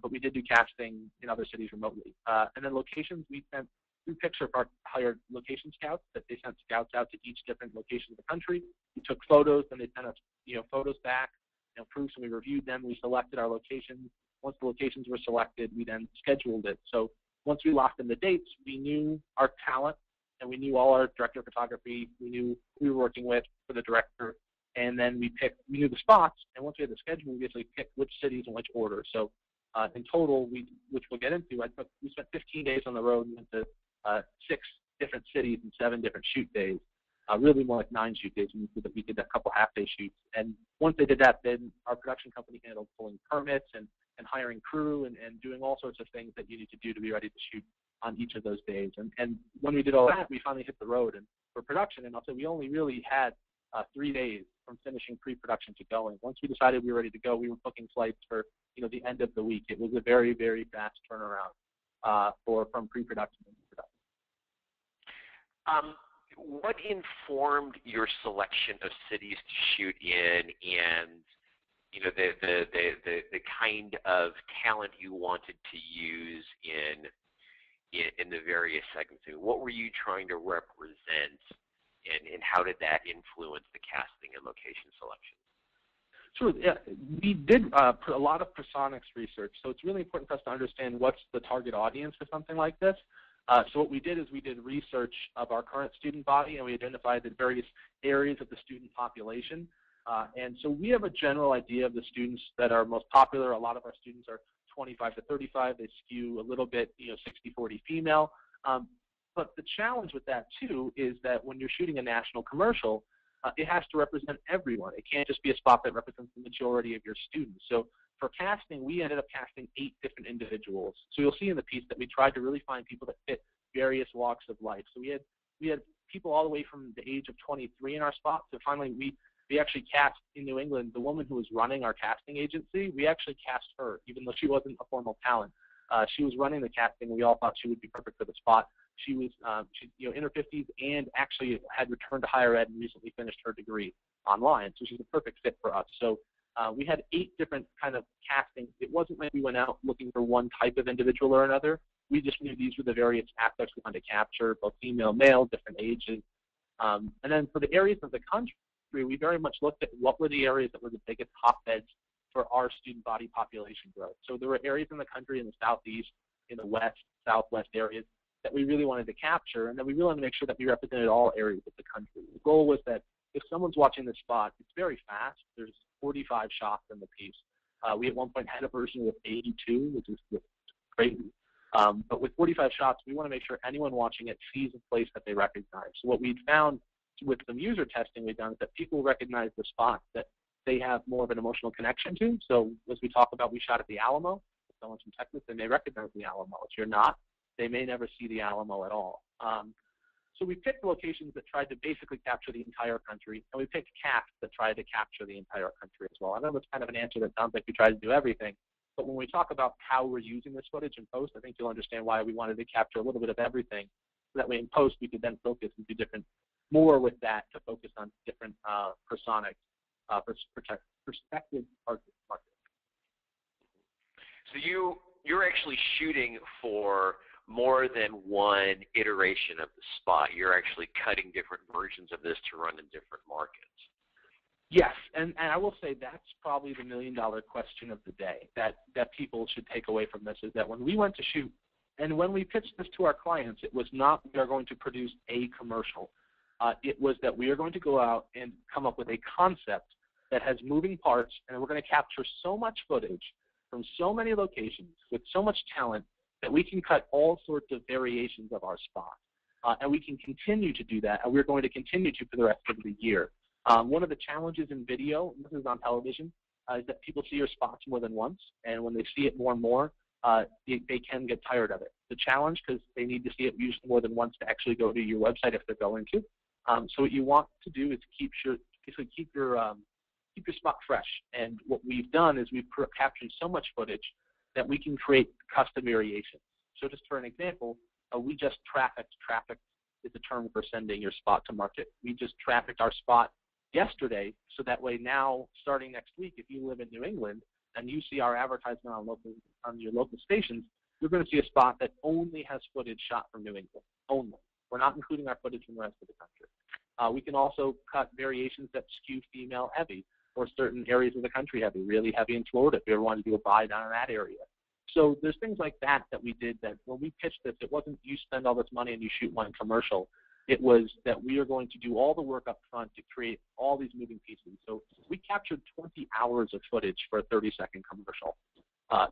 but we did do casting in other cities remotely. And then locations, we sent through Picture Park hired location scouts that they sent scouts out to each different location of the country. We took photos, and they sent us photos back, proofs, and we reviewed them. We selected our locations. Once the locations were selected, we then scheduled it. So once we locked in the dates, we knew our talent, and we knew all our director of photography. We knew who we were working with for the director, and then we knew the spots. And once we had the schedule, we basically picked which cities and which order. So in total, which we'll get into, we spent 15 days on the road and went to 6 different cities and 7 different shoot days. Really more like 9 shoot days. We did a couple half-day shoots. And once they did that, then our production company handled pulling permits and hiring crew and doing all sorts of things that you need to do to be ready to shoot on each of those days. And when we did all that, we finally hit the road. And for production, and I'll say we only really had 3 days from finishing pre-production to going. Once we decided we were ready to go, we were booking flights for the end of the week. It was a very, very fast turnaround from pre-production to production. What informed your selection of cities to shoot in, and the kind of talent you wanted to use in the various segments? What were you trying to represent, and how did that influence the casting and location selection? Sure. Yeah, we did a lot of personics research, so it's really important for us to understand what's the target audience for something like this. So what we did is we did research of our current student body, and we identified the various areas of the student population. And so we have a general idea of the students that are most popular. A lot of our students are 25 to 35. They skew a little bit, 60-40 female. But the challenge with that, too, is that when you're shooting a national commercial, it has to represent everyone. It can't just be a spot that represents the majority of your students. So for casting, we ended up casting 8 different individuals. So you'll see in the piece that we tried to really find people that fit various walks of life. So we had people all the way from the age of 23 in our spot. So finally, we actually cast in New England the woman who was running our casting agency. We actually cast her, even though she wasn't a formal talent. She was running the casting. We all thought she would be perfect for the spot. She was she's in her 50s and actually had returned to higher ed and recently finished her degree online. So she's a perfect fit for us. So we had 8 different kind of castings. It wasn't like we went out looking for one type of individual or another. We just knew these were the various aspects we wanted to capture, both female, male, different ages. And then for the areas of the country, we very much looked at what were the areas that were the biggest hotbeds for our student body population growth. So there were areas in the country in the southeast, in the west, southwest areas that we really wanted to capture, and then we really wanted to make sure that we represented all areas of the country. The goal was that if someone's watching this spot, it's very fast. There's 45 shots in the piece. We at one point had a version with 82, which is crazy. But with 45 shots, we want to make sure anyone watching it sees a place that they recognize. So what we'd found with some user testing we've done is that people recognize the spots that they have more of an emotional connection to. So as we talk about, we shot at the Alamo. If someone's from Texas, they may recognize the Alamo. If you're not, they may never see the Alamo at all. So we picked locations that tried to basically capture the entire country, and we picked casts that tried to capture the entire country as well. I know that's kind of an answer that sounds like we tried to do everything, but when we talk about how we're using this footage in post, I think you'll understand why we wanted to capture a little bit of everything. So that way in post we could then focus and do more with that to focus on different personic perspective marketing. So you're actually shooting for more than one iteration of the spot. You're actually cutting different versions of this to run in different markets. Yes, and I will say that's probably the million-dollar question of the day that people should take away from this, is that when we went to shoot and when we pitched this to our clients, it was not we are going to produce a commercial. It was that we are going to go out and come up with a concept that has moving parts, and we're going to capture so much footage from so many locations with so much talent that we can cut all sorts of variations of our spot. And we can continue to do that, and we're going to continue to for the rest of the year. One of the challenges in video, and this is on television, is that people see your spots more than once, and when they see it more and more, they can get tired of it. The challenge, because they need to see it used more than once to actually go to your website if they're going to. So what you want to do is keep your spot fresh. And what we've done is we've captured so much footage that we can create custom variations. So just for an example, we just trafficked. Traffic is a term for sending your spot to market. We just trafficked our spot yesterday, so that way now, starting next week, if you live in New England and you see our advertisement on your local stations, you're going to see a spot that only has footage shot from New England, only. We're not including our footage from the rest of the country. We can also cut variations that skew female heavy, or certain areas of the country heavy, really heavy in Florida if you ever wanted to do a buy down in that area. So there's things like that we did that when we pitched this, it wasn't you spend all this money and you shoot one commercial. It was that we are going to do all the work up front to create all these moving pieces. So we captured 20 hours of footage for a 30-second commercial.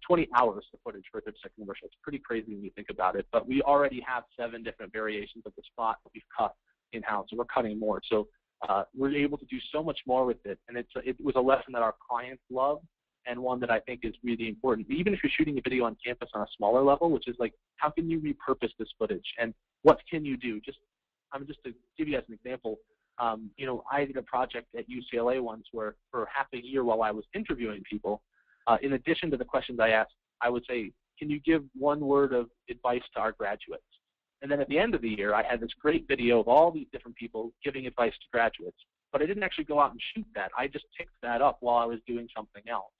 20 hours of footage for a 30-second commercial. It's pretty crazy when you think about it. But we already have 7 different variations of the spot that we've cut in-house, so we're cutting more. So we're able to do so much more with it, and it was a lesson that our clients love, and one that I think is really important. Even if you're shooting a video on campus on a smaller level, which is like, how can you repurpose this footage, and what can you do? Just to give you guys an example, I did a project at UCLA once where for half a year while I was interviewing people, in addition to the questions I asked, I would say, can you give one word of advice to our graduates? And then at the end of the year, I had this great video of all these different people giving advice to graduates. But I didn't actually go out and shoot that. I just picked that up while I was doing something else.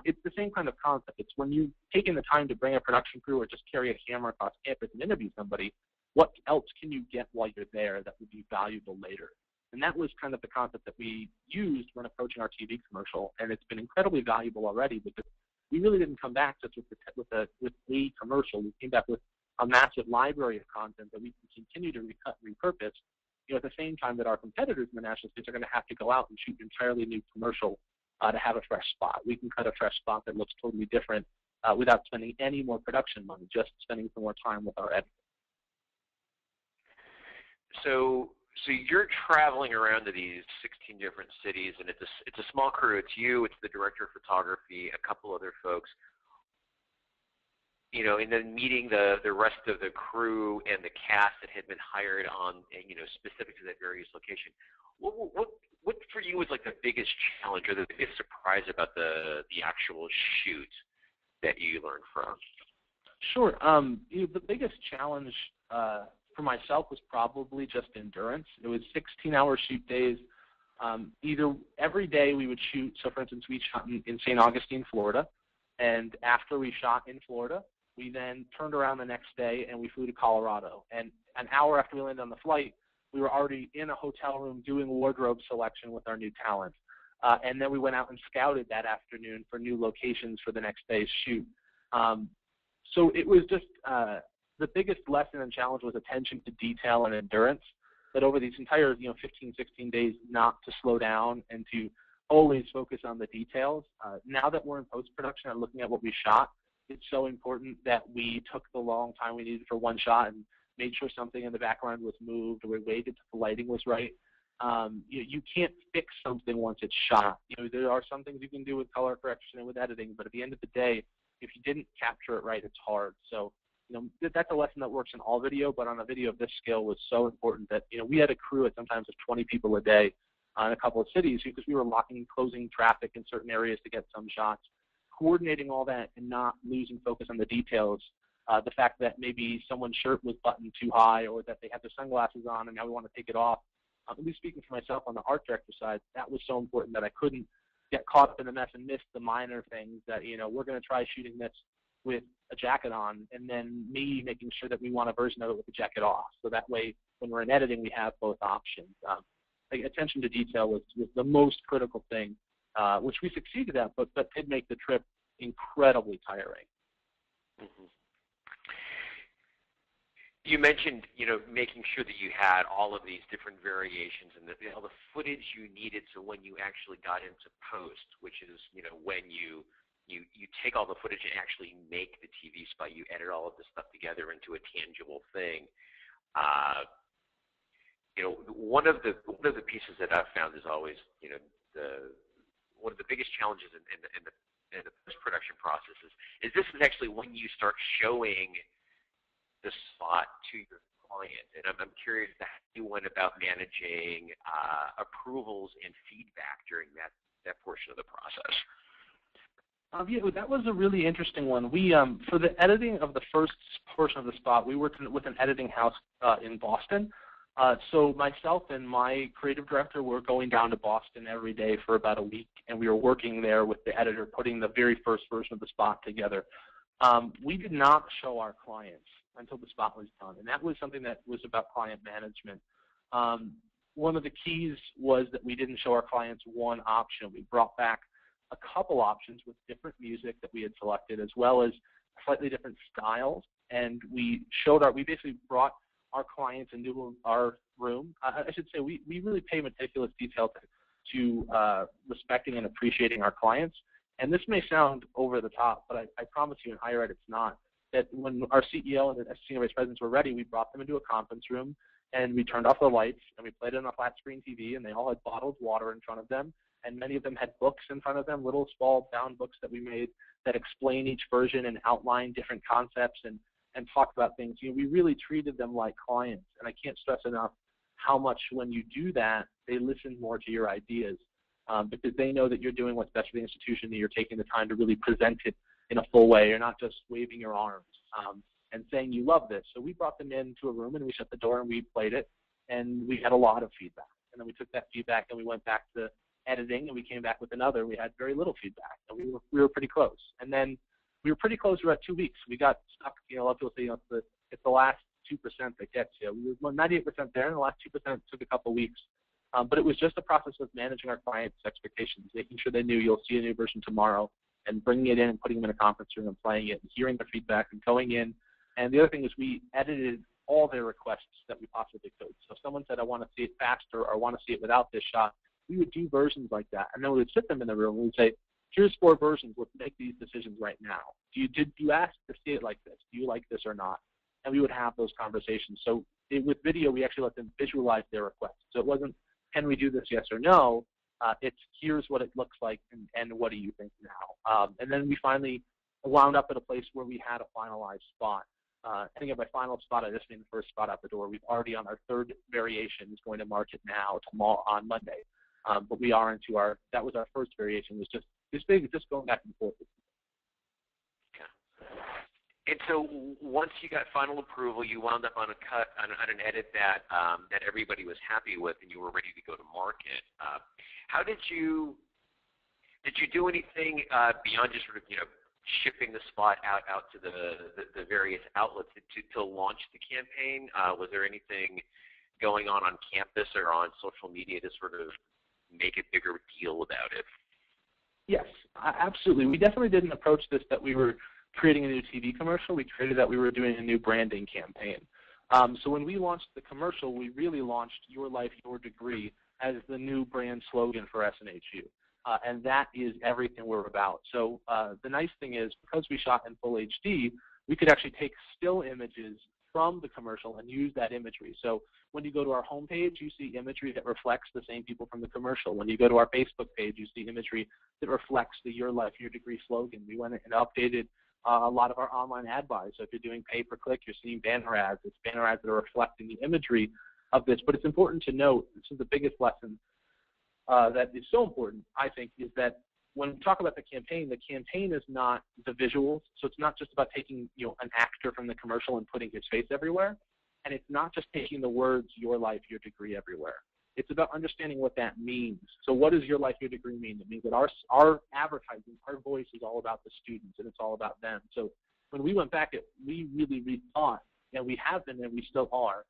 It's the same kind of concept. It's when you've taken the time to bring a production crew or just carry a camera across campus and interview somebody, what else can you get while you're there that would be valuable later? And that was kind of the concept that we used when approaching our TV commercial, and it's been incredibly valuable already because we really didn't come back just with a commercial. We came back with a massive library of content that we can continue to recut and repurpose, at the same time that our competitors in the national states are going to have to go out and shoot an entirely new commercial to have a fresh spot. We can cut a fresh spot that looks totally different without spending any more production money, just spending some more time with our editors. So you're traveling around to these 16 different cities, and it's a small crew. It's you, it's the director of photography, a couple other folks. And then meeting the rest of the crew and the cast that had been hired on, specific to that various location. What for you was like the biggest challenge or the biggest surprise about the actual shoot that you learned from? Sure. The biggest challenge for myself was probably just endurance. It was 16-hour shoot days. Either every day we would shoot. So, for instance, we shot in St. Augustine, Florida, and after we shot in Florida, we then turned around the next day and we flew to Colorado. And an hour after we landed on the flight, we were already in a hotel room doing wardrobe selection with our new talent. And then we went out and scouted that afternoon for new locations for the next day's shoot. So it was just the biggest lesson and challenge was attention to detail and endurance, that over these entire 15, 16 days not to slow down and to always focus on the details. Now that we're in post-production and looking at what we shot, it's so important that we took the long time we needed for one shot and made sure something in the background was moved, or we waited till the lighting was right. You can't fix something once it's shot. There are some things you can do with color correction and with editing, but at the end of the day, if you didn't capture it right, it's hard. So, that's a lesson that works in all video, but on a video of this scale was so important that, we had a crew at sometimes of 20 people a day in a couple of cities because we were locking and closing traffic in certain areas to get some shots. Coordinating all that and not losing focus on the details, the fact that maybe someone's shirt was buttoned too high or that they had their sunglasses on and now we want to take it off. At least speaking for myself on the art director side, that was so important that I couldn't get caught up in the mess and miss the minor things that, we're going to try shooting this with a jacket on, and then me making sure that we want a version of it with the jacket off. So that way, when we're in editing, we have both options. Attention to detail was the most critical thing. Which we succeeded at, but did make the trip incredibly tiring. Mm-hmm. You mentioned, making sure that you had all of these different variations and all the footage you needed. So when you actually got into post, which is, when you take all the footage and actually make the TV spot, you edit all of this stuff together into a tangible thing. One of the pieces that I've found is always, one of the biggest challenges in the post-production process is this is actually when you start showing the spot to your client. And I'm curious how you went about managing approvals and feedback during that portion of the process. That was a really interesting one. We, for the editing of the first portion of the spot, we worked with an editing house in Boston. So myself and my creative director were going down to Boston every day for about a week, and we were working there with the editor, putting the very first version of the spot together. We did not show our clients until the spot was done, and that was something that was about client management. One of the keys was that we didn't show our clients one option. We brought back a couple options with different music that we had selected, as well as slightly different styles, and we basically brought our clients into our room. I should say we really pay meticulous detail to respecting and appreciating our clients. And this may sound over the top, but I promise you in higher ed it's not. That when our CEO and the senior vice presidents were ready, we brought them into a conference room and we turned off the lights and we played it on a flat screen TV, and they all had bottled water in front of them, and many of them had books in front of them, little small bound books that we made that explain each version and outline different concepts and talk about things. You know, we really treated them like clients, and I can't stress enough how much when you do that, they listen more to your ideas because they know that you're doing what's best for the institution and you're taking the time to really present it in a full way. You're not just waving your arms and saying you love this. So we brought them into a room and we shut the door and we played it, and we had a lot of feedback. And then we took that feedback and we went back to editing and we came back with another. We had very little feedback, and we were pretty close. And then we were pretty close. We were at 2 weeks. We got stuck. You know, a lot of people say, you know, it's the last 2% that gets you. We were 98% there, and the last 2% took a couple weeks. But it was just a process of managing our clients' expectations, making sure they knew you'll see a new version tomorrow, and bringing it in and putting them in a conference room and playing it and hearing their feedback and going in. And the other thing is we edited all their requests that we possibly could. So if someone said, I want to see it faster or I want to see it without this shot, we would do versions like that. And then we would sit them in the room and we'd say, here's 4 versions. Let's make these decisions right now. Did you ask to see it like this? Do you like this or not? And we would have those conversations. So with video, we actually let them visualize their requests. So it wasn't, can we do this, yes or no? It's here's what it looks like, and what do you think now? And then we finally wound up at a place where we had a finalized spot. I think by final spot, I just mean the first spot out the door. We've already on our 3rd variation is going to market now tomorrow on Monday. But we are into that was our first variation. It was just this big, just going back and forth. Okay. And so once you got final approval, you wound up on a cut, on an edit that everybody was happy with, and you were ready to go to market. How did you do anything beyond just sort of, you know, shipping the spot out to the various outlets to launch the campaign? Was there anything going on campus or on social media to sort of make a bigger deal about it? Yes, absolutely. We definitely didn't approach this that we were creating a new TV commercial. We created that we were doing a new branding campaign. So when we launched the commercial, we really launched Your Life, Your Degree as the new brand slogan for SNHU. And that is everything we're about. So the nice thing is, because we shot in full HD, we could actually take still images from the commercial and use that imagery. So when you go to our homepage, you see imagery that reflects the same people from the commercial. When you go to our Facebook page, you see imagery that reflects the Your Life, Your Degree slogan. We went and updated a lot of our online ad buys. So if you're doing pay-per-click, you're seeing banner ads. It's banner ads that are reflecting the imagery of this. But it's important to note, this is the biggest lesson that is so important, I think, is that when we talk about the campaign is not the visuals. So it's not just about taking, you know, an actor from the commercial and putting his face everywhere. And it's not just taking the words, Your Life, Your Degree everywhere. It's about understanding what that means. So what does Your Life, Your Degree mean? It means that our advertising, our voice is all about the students, and it's all about them. So when we went back, we really rethought, and we have been and we still are,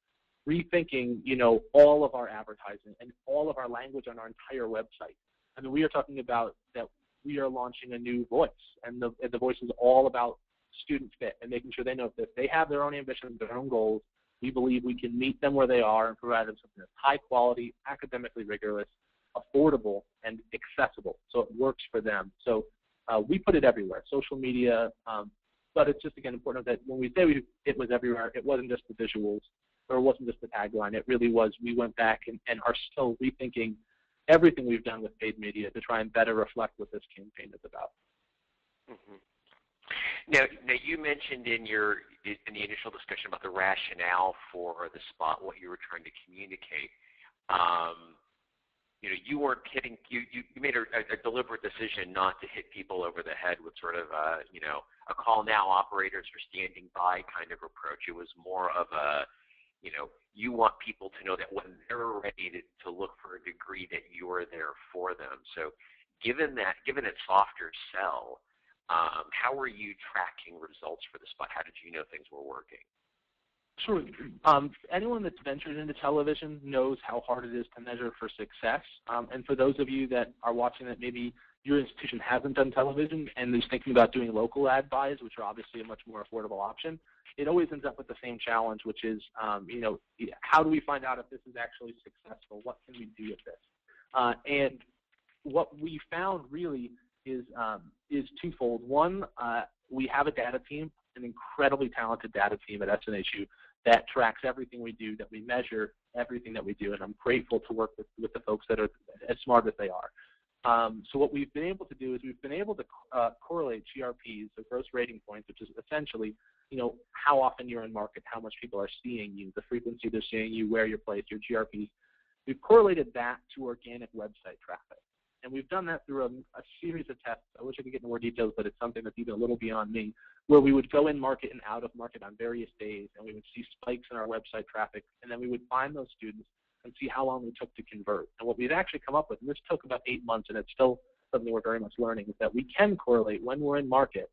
rethinking, you know, all of our advertising and all of our language on our entire website. I mean, we are talking about that we are launching a new voice, and the voice is all about student fit and making sure they know that they have their own ambitions, their own goals. We believe we can meet them where they are and provide them something that's high quality, academically rigorous, affordable, and accessible, so it works for them. So we put it everywhere, social media, but it's just, again, important that when we say it was everywhere, it wasn't just the visuals, or it wasn't just the tagline. It really was, we went back and are still rethinking everything we've done with paid media to try and better reflect what this campaign is about. Mm-hmm. Now, you mentioned in the initial discussion about the rationale for the spot, what you were trying to communicate. You know, you weren't hitting. You made a deliberate decision not to hit people over the head with sort of you know, a call now, operators are standing by kind of approach. It was more of a, you want people to know that when they're ready to look for a degree that you're there for them. So given its softer sell, how were you tracking results for the spot? How did you know things were working? Sure. Anyone that's ventured into television knows how hard it is to measure for success. And for those of you that are watching that maybe your institution hasn't done television and is thinking about doing local ad buys, which are obviously a much more affordable option, it always ends up with the same challenge, which is, how do we find out if this is actually successful? What can we do with this? And what we found really is twofold. One, we have a data team, an incredibly talented data team at SNHU that tracks everything we do, that we measure everything that we do, and I'm grateful to work with the folks that are as smart as they are. So what we've been able to do is we've been able to correlate GRPs, so gross rating points, which is essentially how often you're in market, how much people are seeing you, the frequency they're seeing you, where you're placed, your GRPs. We've correlated that to organic website traffic. And we've done that through a series of tests. I wish I could get into more details, but it's something that's even a little beyond me, where we would go in market and out of market on various days, and we would see spikes in our website traffic, and then we would find those students and see how long it took to convert. And what we've actually come up with, and this took about 8 months, and it's still something we're very much learning, is that we can correlate when we're in market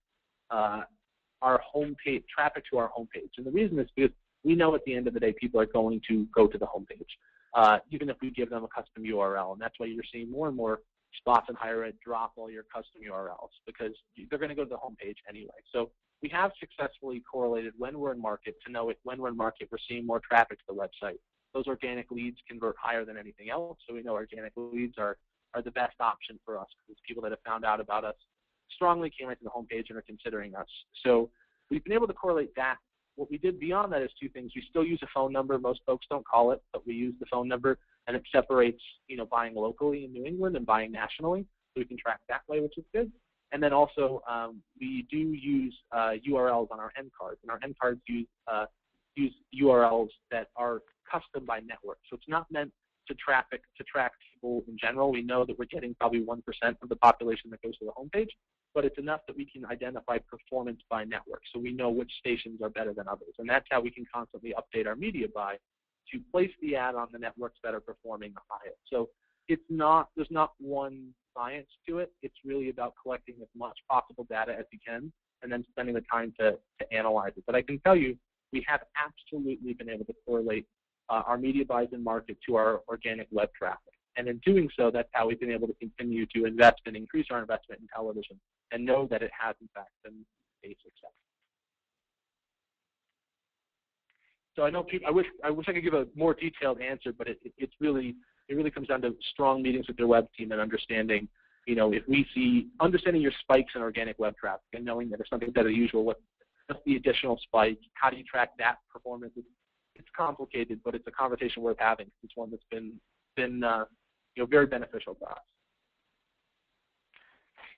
our homepage traffic to our homepage. And the reason is because we know at the end of the day people are going to go to the homepage, even if we give them a custom URL. And that's why you're seeing more and more spots in higher ed drop all your custom URLs, because they're going to go to the homepage anyway. So we have successfully correlated when we're in market to know when we're in market we're seeing more traffic to the website. Those organic leads convert higher than anything else, so we know organic leads are the best option for us, because people that have found out about us strongly came right to the homepage and are considering us. So we've been able to correlate that. What we did beyond that is two things. We still use a phone number. Most folks don't call it, but we use the phone number, and it separates, buying locally in New England and buying nationally, so we can track that way, which is good. And then also we do use URLs on our end cards, and our end cards use URLs that are custom by network. So it's not meant to track people in general. We know that we're getting probably 1% of the population that goes to the homepage, but it's enough that we can identify performance by network, so we know which stations are better than others. And that's how we can constantly update our media buy to place the ad on the networks that are performing the highest. So there's not one science to it. It's really about collecting as much possible data as you can and then spending the time to analyze it. But I can tell you, we have absolutely been able to correlate our media buys in market to our organic web traffic. And in doing so, that's how we've been able to continue to invest and increase our investment in television and know that it has, in fact, been a success. So I know I wish I could give a more detailed answer, but it really comes down to strong meetings with their web team and understanding, if we see, understanding your spikes in organic web traffic and knowing that if something's better than usual, what's the additional spike? How do you track that performance? It's complicated, but it's a conversation worth having. It's one that's been very beneficial to us.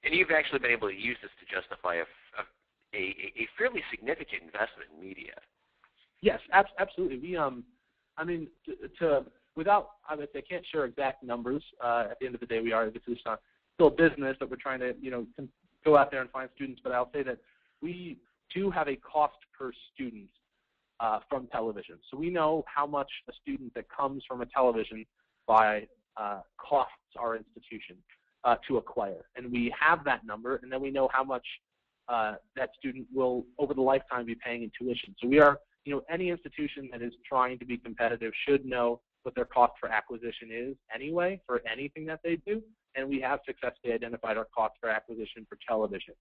And you've actually been able to use this to justify a fairly significant investment in media. Yes, absolutely. We, I can't share exact numbers. At the end of the day, this is still a business that we're trying to, go out there and find students. But I'll say that we do have a cost per student from television. So we know how much a student that comes from a television buy costs our institution to acquire. And we have that number, and then we know how much that student will, over the lifetime, be paying in tuition. So we are, any institution that is trying to be competitive should know what their cost for acquisition is anyway for anything that they do. And we have successfully identified our cost for acquisition for television.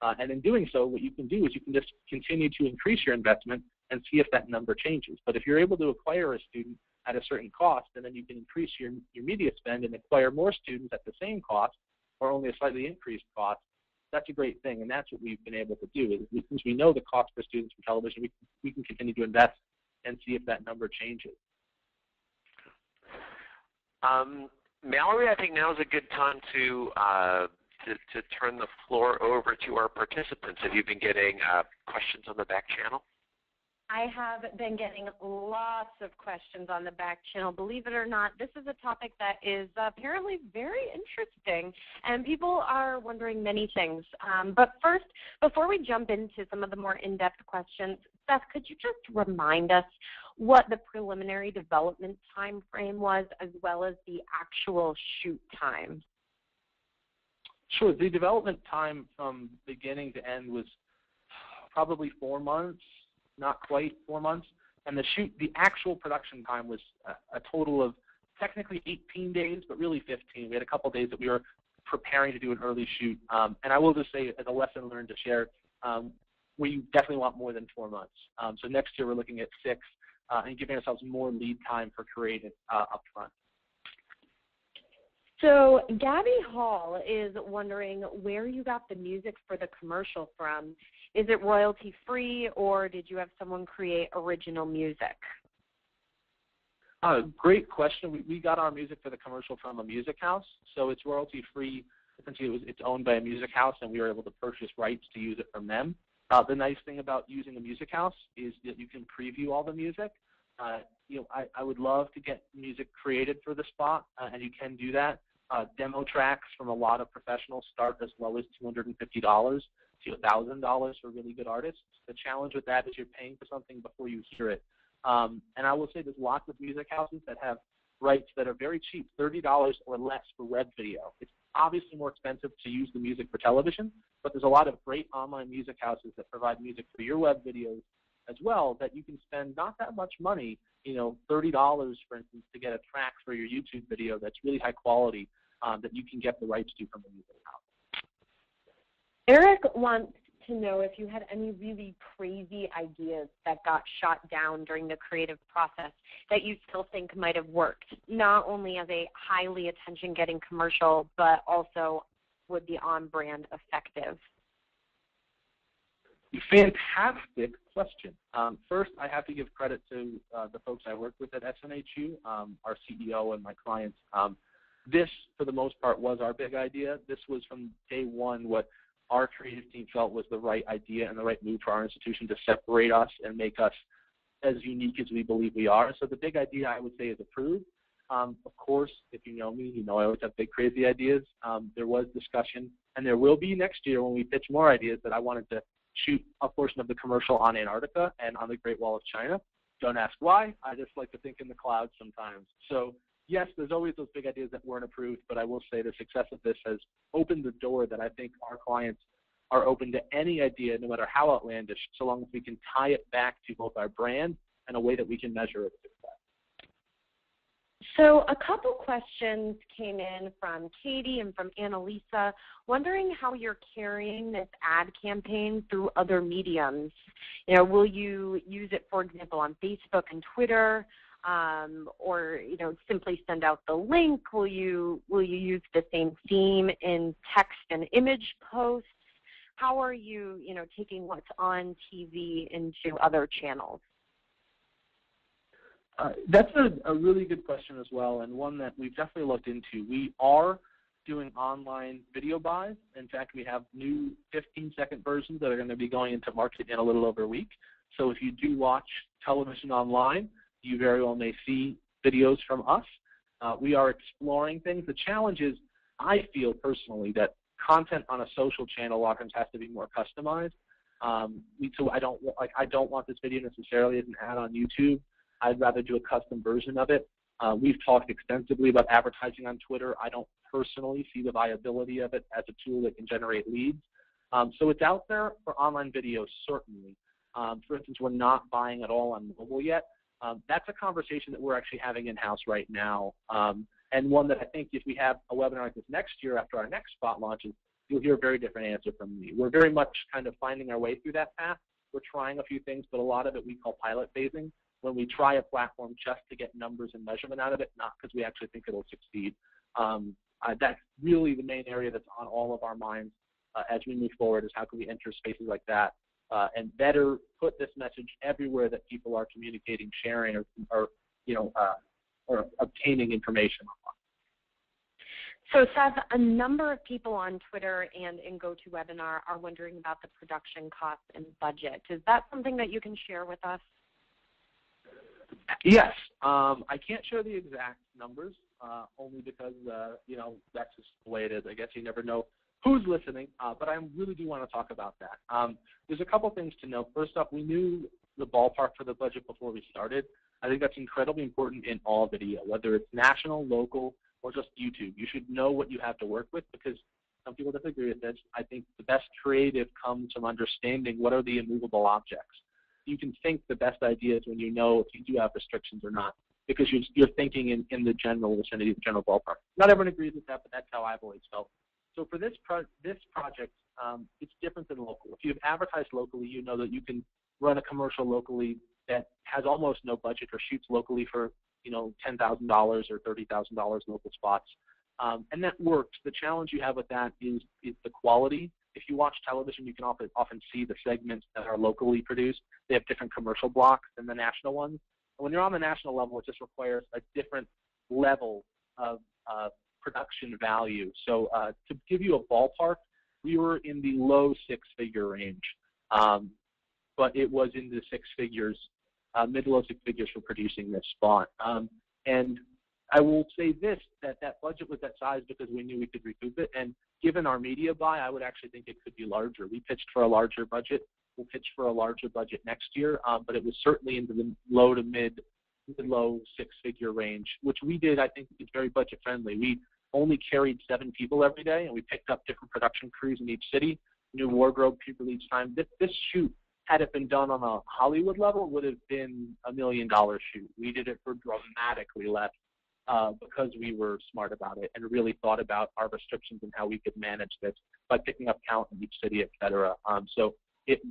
And in doing so, what you can do is you can just continue to increase your investment and see if that number changes. But if you're able to acquire a student at a certain cost, and then you can increase your media spend and acquire more students at the same cost or only a slightly increased cost, that's a great thing. And that's what we've been able to do. Is since we know the cost per students for television, we can continue to invest and see if that number changes. Mallory, I think now is a good time to turn the floor over to our participants. Have you been getting questions on the back channel? I have been getting lots of questions on the back channel. Believe it or not, this is a topic that is apparently very interesting, and people are wondering many things. But first, before we jump into some of the more in-depth questions, Seth, could you just remind us what the preliminary development time frame was as well as the actual shoot time? Sure. The development time from beginning to end was probably 4 months, not quite 4 months. And the actual production time was a total of technically 18 days, but really 15. We had a couple of days that we were preparing to do an early shoot. And I will just say, as a lesson learned to share, we definitely want more than 4 months. So next year we're looking at 6 and giving ourselves more lead time for creative up front. So Gabby Hall is wondering where you got the music for the commercial from. Is it royalty-free, or did you have someone create original music? Great question. We got our music for the commercial from a music house, so it's royalty-free. Essentially, it's owned by a music house, and we were able to purchase rights to use it from them. The nice thing about using a music house is that you can preview all the music. I would love to get music created for the spot, and you can do that. Demo tracks from a lot of professionals start as low as $250 to $1,000 for really good artists. The challenge with that is you're paying for something before you hear it. And I will say there's lots of music houses that have rights that are very cheap, $30 or less for web video. It's obviously more expensive to use the music for television, but there's a lot of great online music houses that provide music for your web videos as well that you can spend not that much money, $30, for instance, to get a track for your YouTube video that's really high quality that you can get the rights to from the music house. Eric wants to know if you had any really crazy ideas that got shot down during the creative process that you still think might have worked, not only as a highly attention-getting commercial, but also would be on-brand effective. Fantastic question. First, I have to give credit to the folks I work with at SNHU, our CEO and my clients. This, for the most part, was our big idea. This was from day one what our creative team felt was the right idea and the right move for our institution to separate us and make us as unique as we believe we are. So the big idea, I would say, is approved. Of course, if you know me, you know I always have big, crazy ideas. There was discussion, and there will be next year when we pitch more ideas that I wanted to shoot a portion of the commercial on Antarctica and on the Great Wall of China. Don't ask why. I just like to think in the clouds sometimes. So yes, there's always those big ideas that weren't approved, but I will say the success of this has opened the door that I think our clients are open to any idea, no matter how outlandish, so long as we can tie it back to both our brand and a way that we can measure its success. So a couple questions came in from Katie and from Annalisa, wondering how you're carrying this ad campaign through other mediums. Will you use it, for example, on Facebook and Twitter, or simply send out the link? Will you use the same theme in text and image posts? How are you, taking what's on TV into other channels? That's a really good question as well, and one that we've definitely looked into. We are doing online video buys. In fact, we have new 15-second versions that are going to be going into market in a little over a week. So if you do watch television online, you very well may see videos from us. We are exploring things. The challenge is, I feel personally, that content on a social channel oftentimes has to be more customized. So I don't want this video necessarily as an ad on YouTube. I'd rather do a custom version of it. We've talked extensively about advertising on Twitter. I don't personally see the viability of it as a tool that can generate leads. So it's out there for online videos, certainly. For instance, we're not buying at all on mobile yet. That's a conversation that we're actually having in-house right now, and one that I think if we have a webinar like this next year after our next spot launches, you'll hear a very different answer from me. We're very much kind of finding our way through that path. We're trying a few things, but a lot of it we call pilot phasing, when we try a platform just to get numbers and measurement out of it, not because we actually think it'll succeed. That's really the main area that's on all of our minds as we move forward, is how can we enter spaces like that and better put this message everywhere that people are communicating, sharing, or obtaining information on. So Seth, a number of people on Twitter and in GoToWebinar are wondering about the production costs and budget. Is that something that you can share with us? Yes. I can't share the exact numbers, only because, that's just the way it is. I guess you never know who's listening, but I really do want to talk about that. There's a couple things to know. First off, we knew the ballpark for the budget before we started. I think that's incredibly important in all video, whether it's national, local, or just YouTube. You should know what you have to work with, because some people disagree with this. I think the best creative comes from understanding what are the immovable objects. You can think the best ideas when you know if you do have restrictions or not, because you're thinking in the general vicinity, the general ballpark. Not everyone agrees with that, but that's how I've always felt. So for this project, it's different than local. If you've advertised locally, you know that you can run a commercial locally that has almost no budget or shoots locally for $10,000 or $30,000 local spots, and that works. The challenge you have with that is the quality. If you watch television, you can often see the segments that are locally produced. They have different commercial blocks than the national ones. And when you're on the national level, it just requires a different level of production value. So to give you a ballpark, we were in the low six-figure range, but it was in the six figures, mid to low six figures for producing this spot. And I will say this, that budget was that size because we knew we could recoup it. And given our media buy, I would actually think it could be larger. We pitched for a larger budget. We'll pitch for a larger budget next year, but it was certainly into the low to low six-figure range, which we did. I think it's very budget friendly. We only carried 7 people every day, and we picked up different production crews in each city, new wardrobe people each time. This shoot, had it been done on a Hollywood level, would have been $1 million shoot. We did it for dramatically less because we were smart about it and really thought about our restrictions and how we could manage this by picking up talent in each city, et cetera. So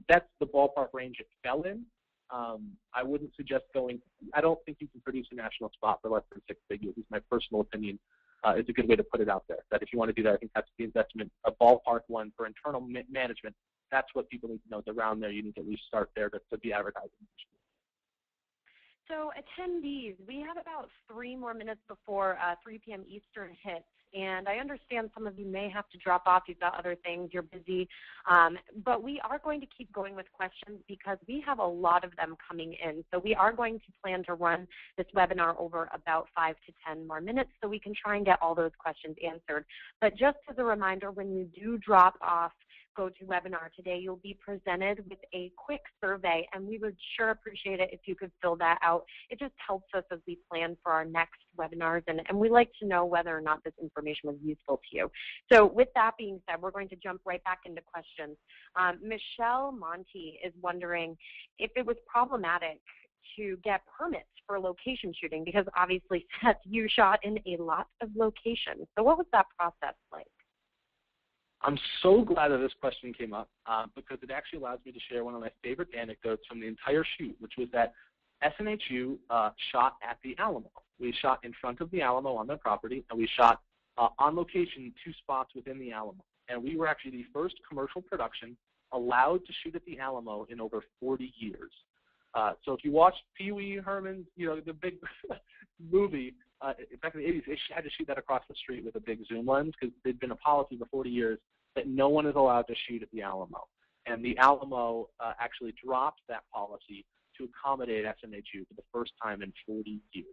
that's the ballpark range it fell in. I wouldn't suggest going. I don't think you can produce a national spot for less than 6 figures. Is my personal opinion. It's a good way to put it out there. That if you want to do that, I think that's the investment, a ballpark one for internal management. That's what people need to know. It's around there. You need to at least start there to be advertising. So attendees, we have about 3 more minutes before 3 p.m. Eastern hits, and I understand some of you may have to drop off. You've got other things. You're busy. But we are going to keep going with questions because we have a lot of them coming in. So we are going to plan to run this webinar over about 5 to 10 more minutes so we can try and get all those questions answered. But just as a reminder, when you do drop off, go to webinar today, you'll be presented with a quick survey, and we would sure appreciate it if you could fill that out. It just helps us as we plan for our next webinars, and we like to know whether or not this information was useful to you. So with that being said, we're going to jump right back into questions. Michelle Monty is wondering if it was problematic to get permits for location shooting, because obviously, Seth, you shot in a lot of locations. So what was that process like? I'm so glad that this question came up because it actually allows me to share one of my favorite anecdotes from the entire shoot, which was that SNHU shot at the Alamo. We shot in front of the Alamo on their property, and we shot on location 2 spots within the Alamo. And we were actually the first commercial production allowed to shoot at the Alamo in over 40 years. So if you watch Pee Wee Herman's, the big movie, back in the 80s, they had to shoot that across the street with a big zoom lens because there'd been a policy for 40 years that no one is allowed to shoot at the Alamo. And the Alamo actually dropped that policy to accommodate SNHU for the first time in 40 years.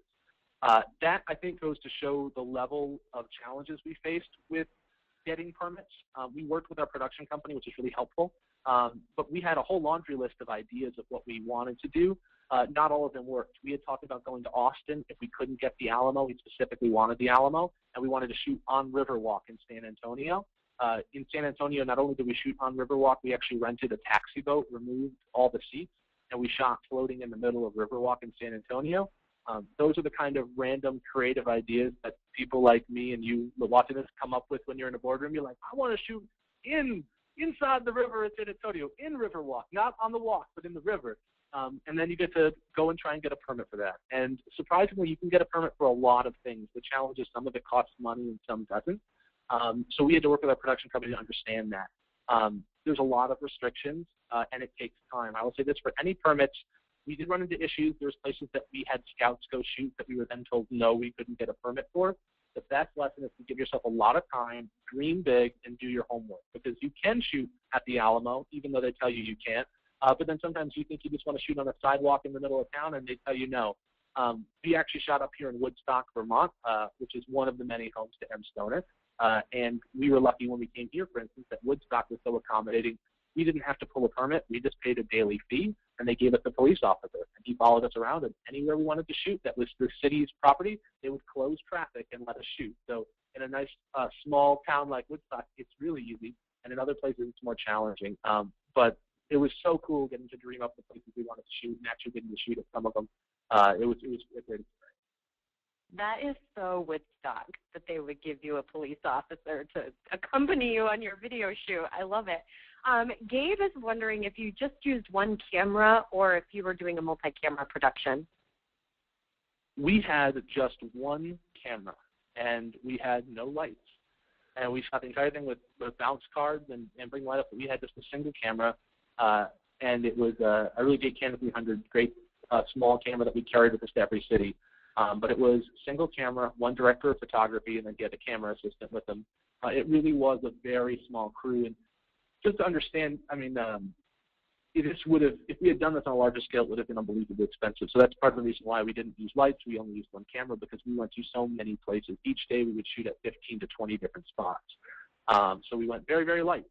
That, I think, goes to show the level of challenges we faced with getting permits. We worked with our production company, which is really helpful, but we had a whole laundry list of ideas of what we wanted to do. Not all of them worked. We had talked about going to Austin if we couldn't get the Alamo. We specifically wanted the Alamo, and we wanted to shoot on Riverwalk in San Antonio. In San Antonio, not only did we shoot on Riverwalk, we actually rented a taxi boat, removed all the seats, and we shot floating in the middle of Riverwalk in San Antonio. Those are the kind of random creative ideas that people like me and you watching this come up with when you're in a boardroom. You're like, I want to shoot inside the river in San Antonio, in Riverwalk, not on the walk, but in the river. And then you get to go and try and get a permit for that. And surprisingly, you can get a permit for a lot of things. The challenge is some of it costs money and some doesn't. So we had to work with our production company to understand that. There's a lot of restrictions, and it takes time. I will say this, for any permits, we did run into issues. There's places that we had scouts go shoot that we were then told, no, we couldn't get a permit for. The best lesson is to give yourself a lot of time, dream big, and do your homework, because you can shoot at the Alamo, even though they tell you you can't. But then sometimes you think you just want to shoot on a sidewalk in the middle of town, and they tell you no. We actually shot up here in Woodstock, Vermont, which is one of the many homes to mStoner. And we were lucky when we came here, for instance, that Woodstock was so accommodating. we didn't have to pull a permit. We just paid a daily fee, and they gave us a police officer, and he followed us around, and anywhere we wanted to shoot that was the city's property, they would close traffic and let us shoot. So in a nice small town like Woodstock, it's really easy, and in other places it's more challenging. But it was so cool getting to dream up the places we wanted to shoot and actually getting to shoot at some of them. It was a great experience. That is so Woodstock that they would give you a police officer to accompany you on your video shoot. I love it. Gabe is wondering if you just used one camera or if you were doing a multi-camera production. We had just one camera, and we had no lights. And we shot the entire thing with bounce cards and bring light up. We had just a single camera, and it was a really big Canon 300, great small camera that we carried with us to every city. But it was single camera, one director of photography, and then get a camera assistant with them. It really was a very small crew. And just to understand, I mean, if we had done this on a larger scale, it would have been unbelievably expensive. So that's part of the reason why we didn't use lights. We only used one camera because we went to so many places. Each day we would shoot at 15 to 20 different spots. So we went very, very light.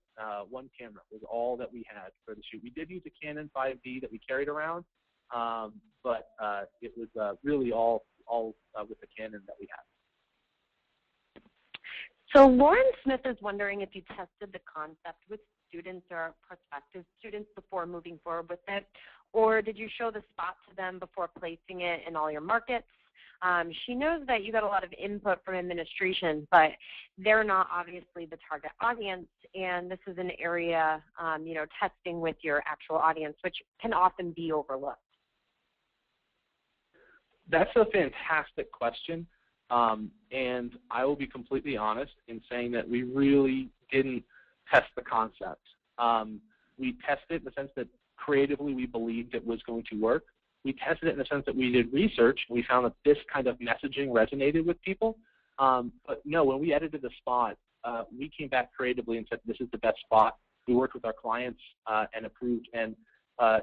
One camera was all that we had for the shoot. We did use a Canon 5D that we carried around, but it was really all with the Canon that we had. So Lauren Smith is wondering if you tested the concept with students or prospective students before moving forward with it, or did you show the spot to them before placing it in all your markets? She knows that you got a lot of input from administration, but they're not obviously the target audience, and this is an area, testing with your actual audience, which can often be overlooked. That's a fantastic question, and I will be completely honest in saying that we really didn't test the concept. We tested it in the sense that creatively we believed it was going to work. We tested it in the sense that we did research, and we found that this kind of messaging resonated with people. But no, when we edited the spot, we came back creatively and said this is the best spot. We worked with our clients and approved, and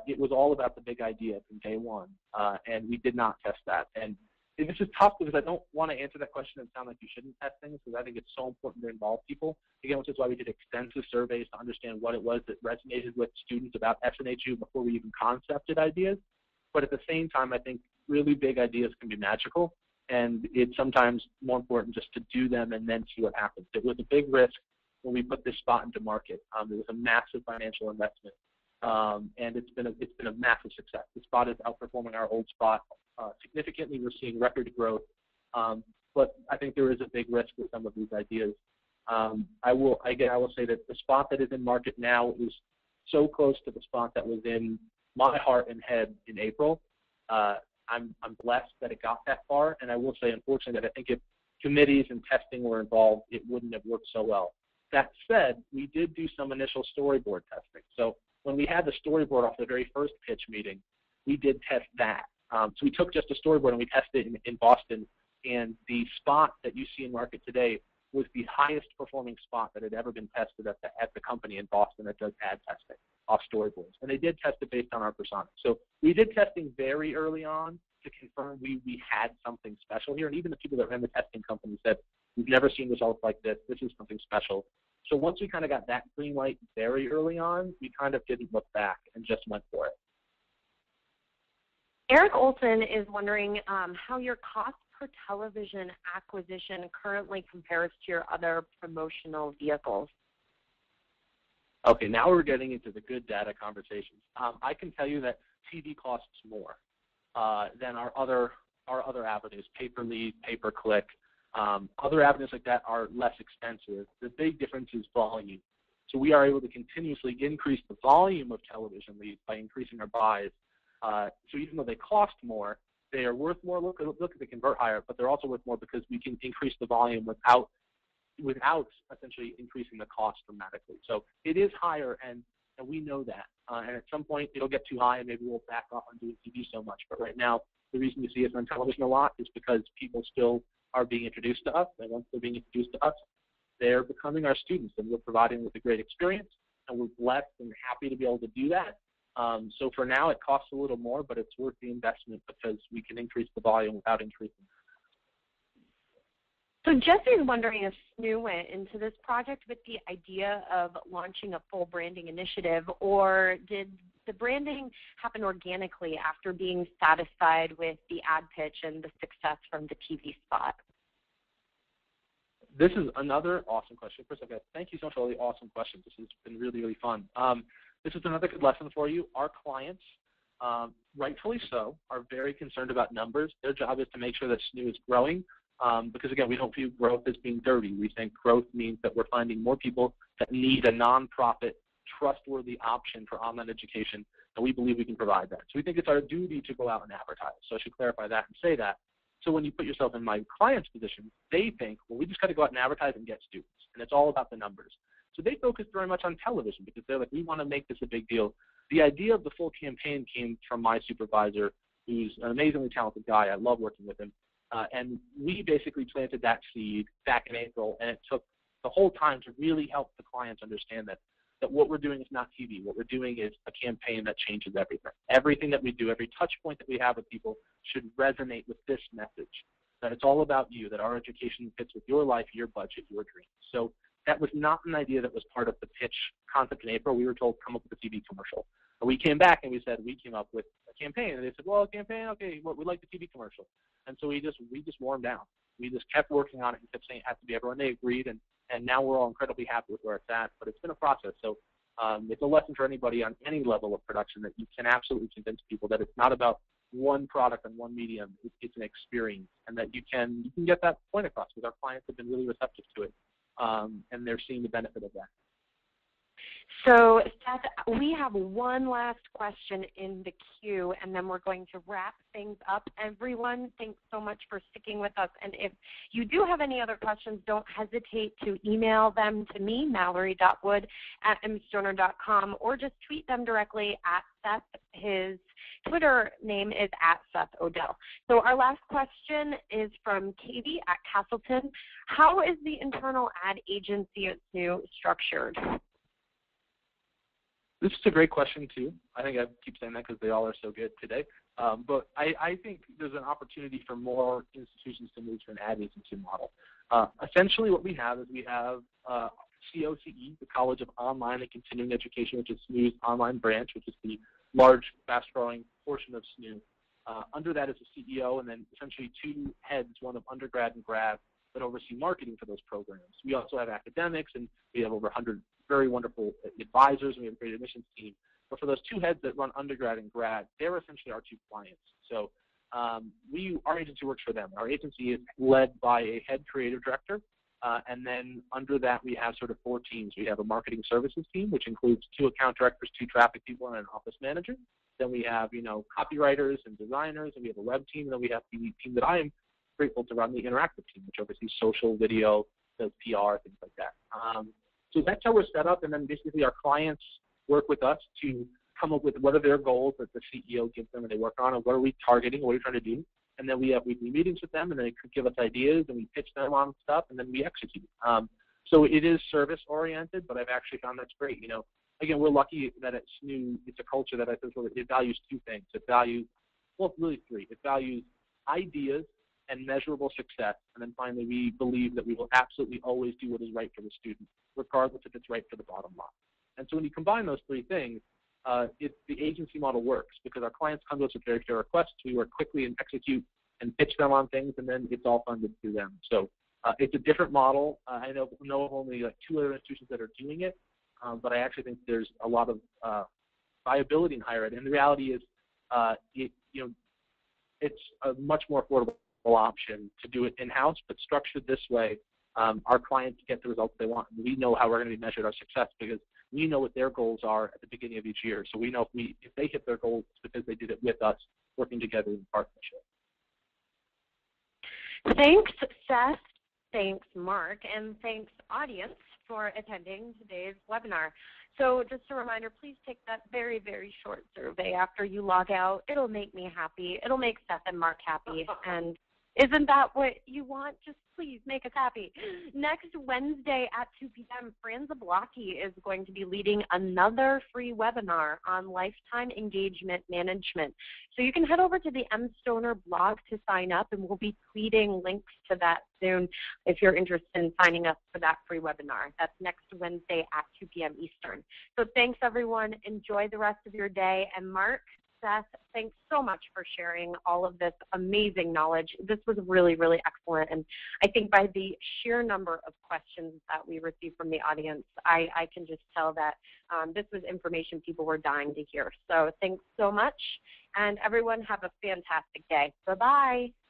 it was all about the big idea from day one, and we did not test that. And this is tough because I don't want to answer that question and sound like you shouldn't test things, because I think it's so important to involve people. Again, which is why we did extensive surveys to understand what it was that resonated with students about SNHU before we even concepted ideas. But at the same time, I think really big ideas can be magical, and it's sometimes more important just to do them and then see what happens. It was a big risk when we put this spot into market. It was a massive financial investment, and it's been a massive success. The spot is outperforming our old spot significantly. We're seeing record growth, but I think there is a big risk with some of these ideas. I will say that the spot that is in market now is so close to the spot that was in my heart and head in April. I'm blessed that it got that far, and I will say, unfortunately, that I think if committees and testing were involved, it wouldn't have worked so well. That said, we did do some initial storyboard testing. So when we had the storyboard off the very first pitch meeting, we did test that. So we took just a storyboard and we tested it in Boston, and the spot that you see in market today was the highest performing spot that had ever been tested at the company in Boston that does ad testing off storyboards. And they did test it based on our persona. So we did testing very early on to confirm we had something special here. And even the people that ran the testing company said, we've never seen results like this. This is something special. So once we kind of got that green light very early on, we kind of didn't look back and just went for it. Eric Olson is wondering how your cost per television acquisition currently compares to your other promotional vehicles. Okay, now we're getting into the good data conversations. I can tell you that TV costs more than our other avenues, pay-per-lead, pay-per-click. Other avenues like that are less expensive. The big difference is volume. So we are able to continuously increase the volume of television leads by increasing our buys. So even though they cost more, they are worth more. Look at the convert higher, but they're also worth more because we can increase the volume without essentially increasing the cost dramatically. So it is higher, and we know that. And at some point, it'll get too high, and maybe we'll back off on doing TV so much. But right now, the reason you see us on television a lot is because people still are being introduced to us, and once they're being introduced to us, they're becoming our students, and we're providing them with a great experience, and we're blessed and happy to be able to do that. So for now, it costs a little more, but it's worth the investment because we can increase the volume without increasing. So Jesse is wondering if SNHU went into this project with the idea of launching a full branding initiative, or did the branding happen organically after being satisfied with the ad pitch and the success from the TV spot? This is another awesome question. First, thank you so much for all the awesome questions. This has been really, really fun. This is another good lesson for you. Our clients, rightfully so, are very concerned about numbers. Their job is to make sure that SNHU is growing. Because, again, we don't view growth as being dirty. We think growth means that we're finding more people that need a nonprofit, trustworthy option for online education, and we believe we can provide that. So we think it's our duty to go out and advertise. So I should clarify that and say that. So when you put yourself in my client's position, they think, well, we just got to go out and advertise and get students, and it's all about the numbers. So they focus very much on television because they're like, we want to make this a big deal. The idea of the full campaign came from my supervisor, who's an amazingly talented guy. I love working with him. And we basically planted that seed back in April, and it took the whole time to really help the clients understand that what we're doing is not TV. What we're doing is a campaign that changes everything. Everything that we do, every touch point that we have with people should resonate with this message, that it's all about you, that our education fits with your life, your budget, your dreams. So that was not an idea that was part of the pitch concept in April. We were told, come up with a TV commercial. And we came back and we said, we came up with a campaign. And they said, well, a campaign, okay, well, we'd like the TV commercial. And so we just warmed down. We just kept working on it and kept saying it has to be everyone. They agreed, and now we're all incredibly happy with where it's at. But it's been a process. So it's a lesson for anybody on any level of production that you can absolutely convince people that it's not about one product and one medium. It's an experience, and that you can get that point across. Because our clients have been really receptive to it, and they're seeing the benefit of that. So, Seth, we have one last question in the queue, and then we're going to wrap things up. Everyone, thanks so much for sticking with us. And if you do have any other questions, don't hesitate to email them to me, mallory.wood@mstoner.com, or just tweet them directly at Seth. His Twitter name is @SethOdell. So our last question is from Katie at Castleton. How is the internal ad agency at SNHU structured? This is a great question, too. I think I keep saying that because they all are so good today. But I think there's an opportunity for more institutions to move to an ad agency model. Essentially what we have is we have COCE, the College of Online and Continuing Education, which is SNHU's online branch, which is the large, fast-growing portion of SNHU. Under that is a CEO and then essentially two heads, one of undergrad and grad, that oversee marketing for those programs. We also have academics, and we have over 100 very wonderful advisors, and we have a great admissions team. But for those two heads that run undergrad and grad, they're essentially our two clients. So our agency works for them. Our agency is led by a head creative director, and then under that we have sort of four teams. We have a marketing services team, which includes two account directors, two traffic people, and an office manager. Then we have, copywriters and designers, and we have a web team, and then we have the team that I am grateful to run, the interactive team, which oversees social, video, does PR, things like that. So that's how we're set up, and then basically our clients work with us to come up with what are their goals that the CEO gives them and they work on, and what are we targeting, what are we trying to do, and then we have weekly meetings with them, and they give us ideas, and we pitch them on stuff, and then we execute. So it is service-oriented, but I've actually found that's great. Again, we're lucky that at SNHU, it's a culture that I think it values two things. It values, well, really three. It values ideas and measurable success, and then finally, we believe that we will absolutely always do what is right for the student, regardless if it's right for the bottom line. And so when you combine those three things, the agency model works because our clients come to us with very fair requests. We work quickly and execute and pitch them on things, and then it's all funded through them. So it's a different model. I know of only like two other institutions that are doing it, but I actually think there's a lot of viability in higher ed. And the reality is, it's a much more affordable option to do it in-house, but structured this way, our clients get the results they want. We know how we're going to be measured our success because we know what their goals are at the beginning of each year. So we know if they hit their goals, it's because they did it with us, working together in partnership. Thanks, Seth. Thanks, Mark. And thanks, audience, for attending today's webinar. So just a reminder, please take that very, very short survey after you log out. It'll make me happy. It'll make Seth and Mark happy. And Isn't that what you want? Just please make us happy. Next Wednesday at 2 p.m., Fran Zablocki is going to be leading another free webinar on lifetime engagement management. So you can head over to the mStoner blog to sign up, and we'll be tweeting links to that soon if you're interested in signing up for that free webinar. That's next Wednesday at 2 p.m. Eastern. So thanks, everyone. Enjoy the rest of your day. And Mark, Seth, thanks so much for sharing all of this amazing knowledge. This was really, really excellent. And I think by the sheer number of questions that we received from the audience, I can just tell that this was information people were dying to hear. So thanks so much. And everyone have a fantastic day. Bye-bye.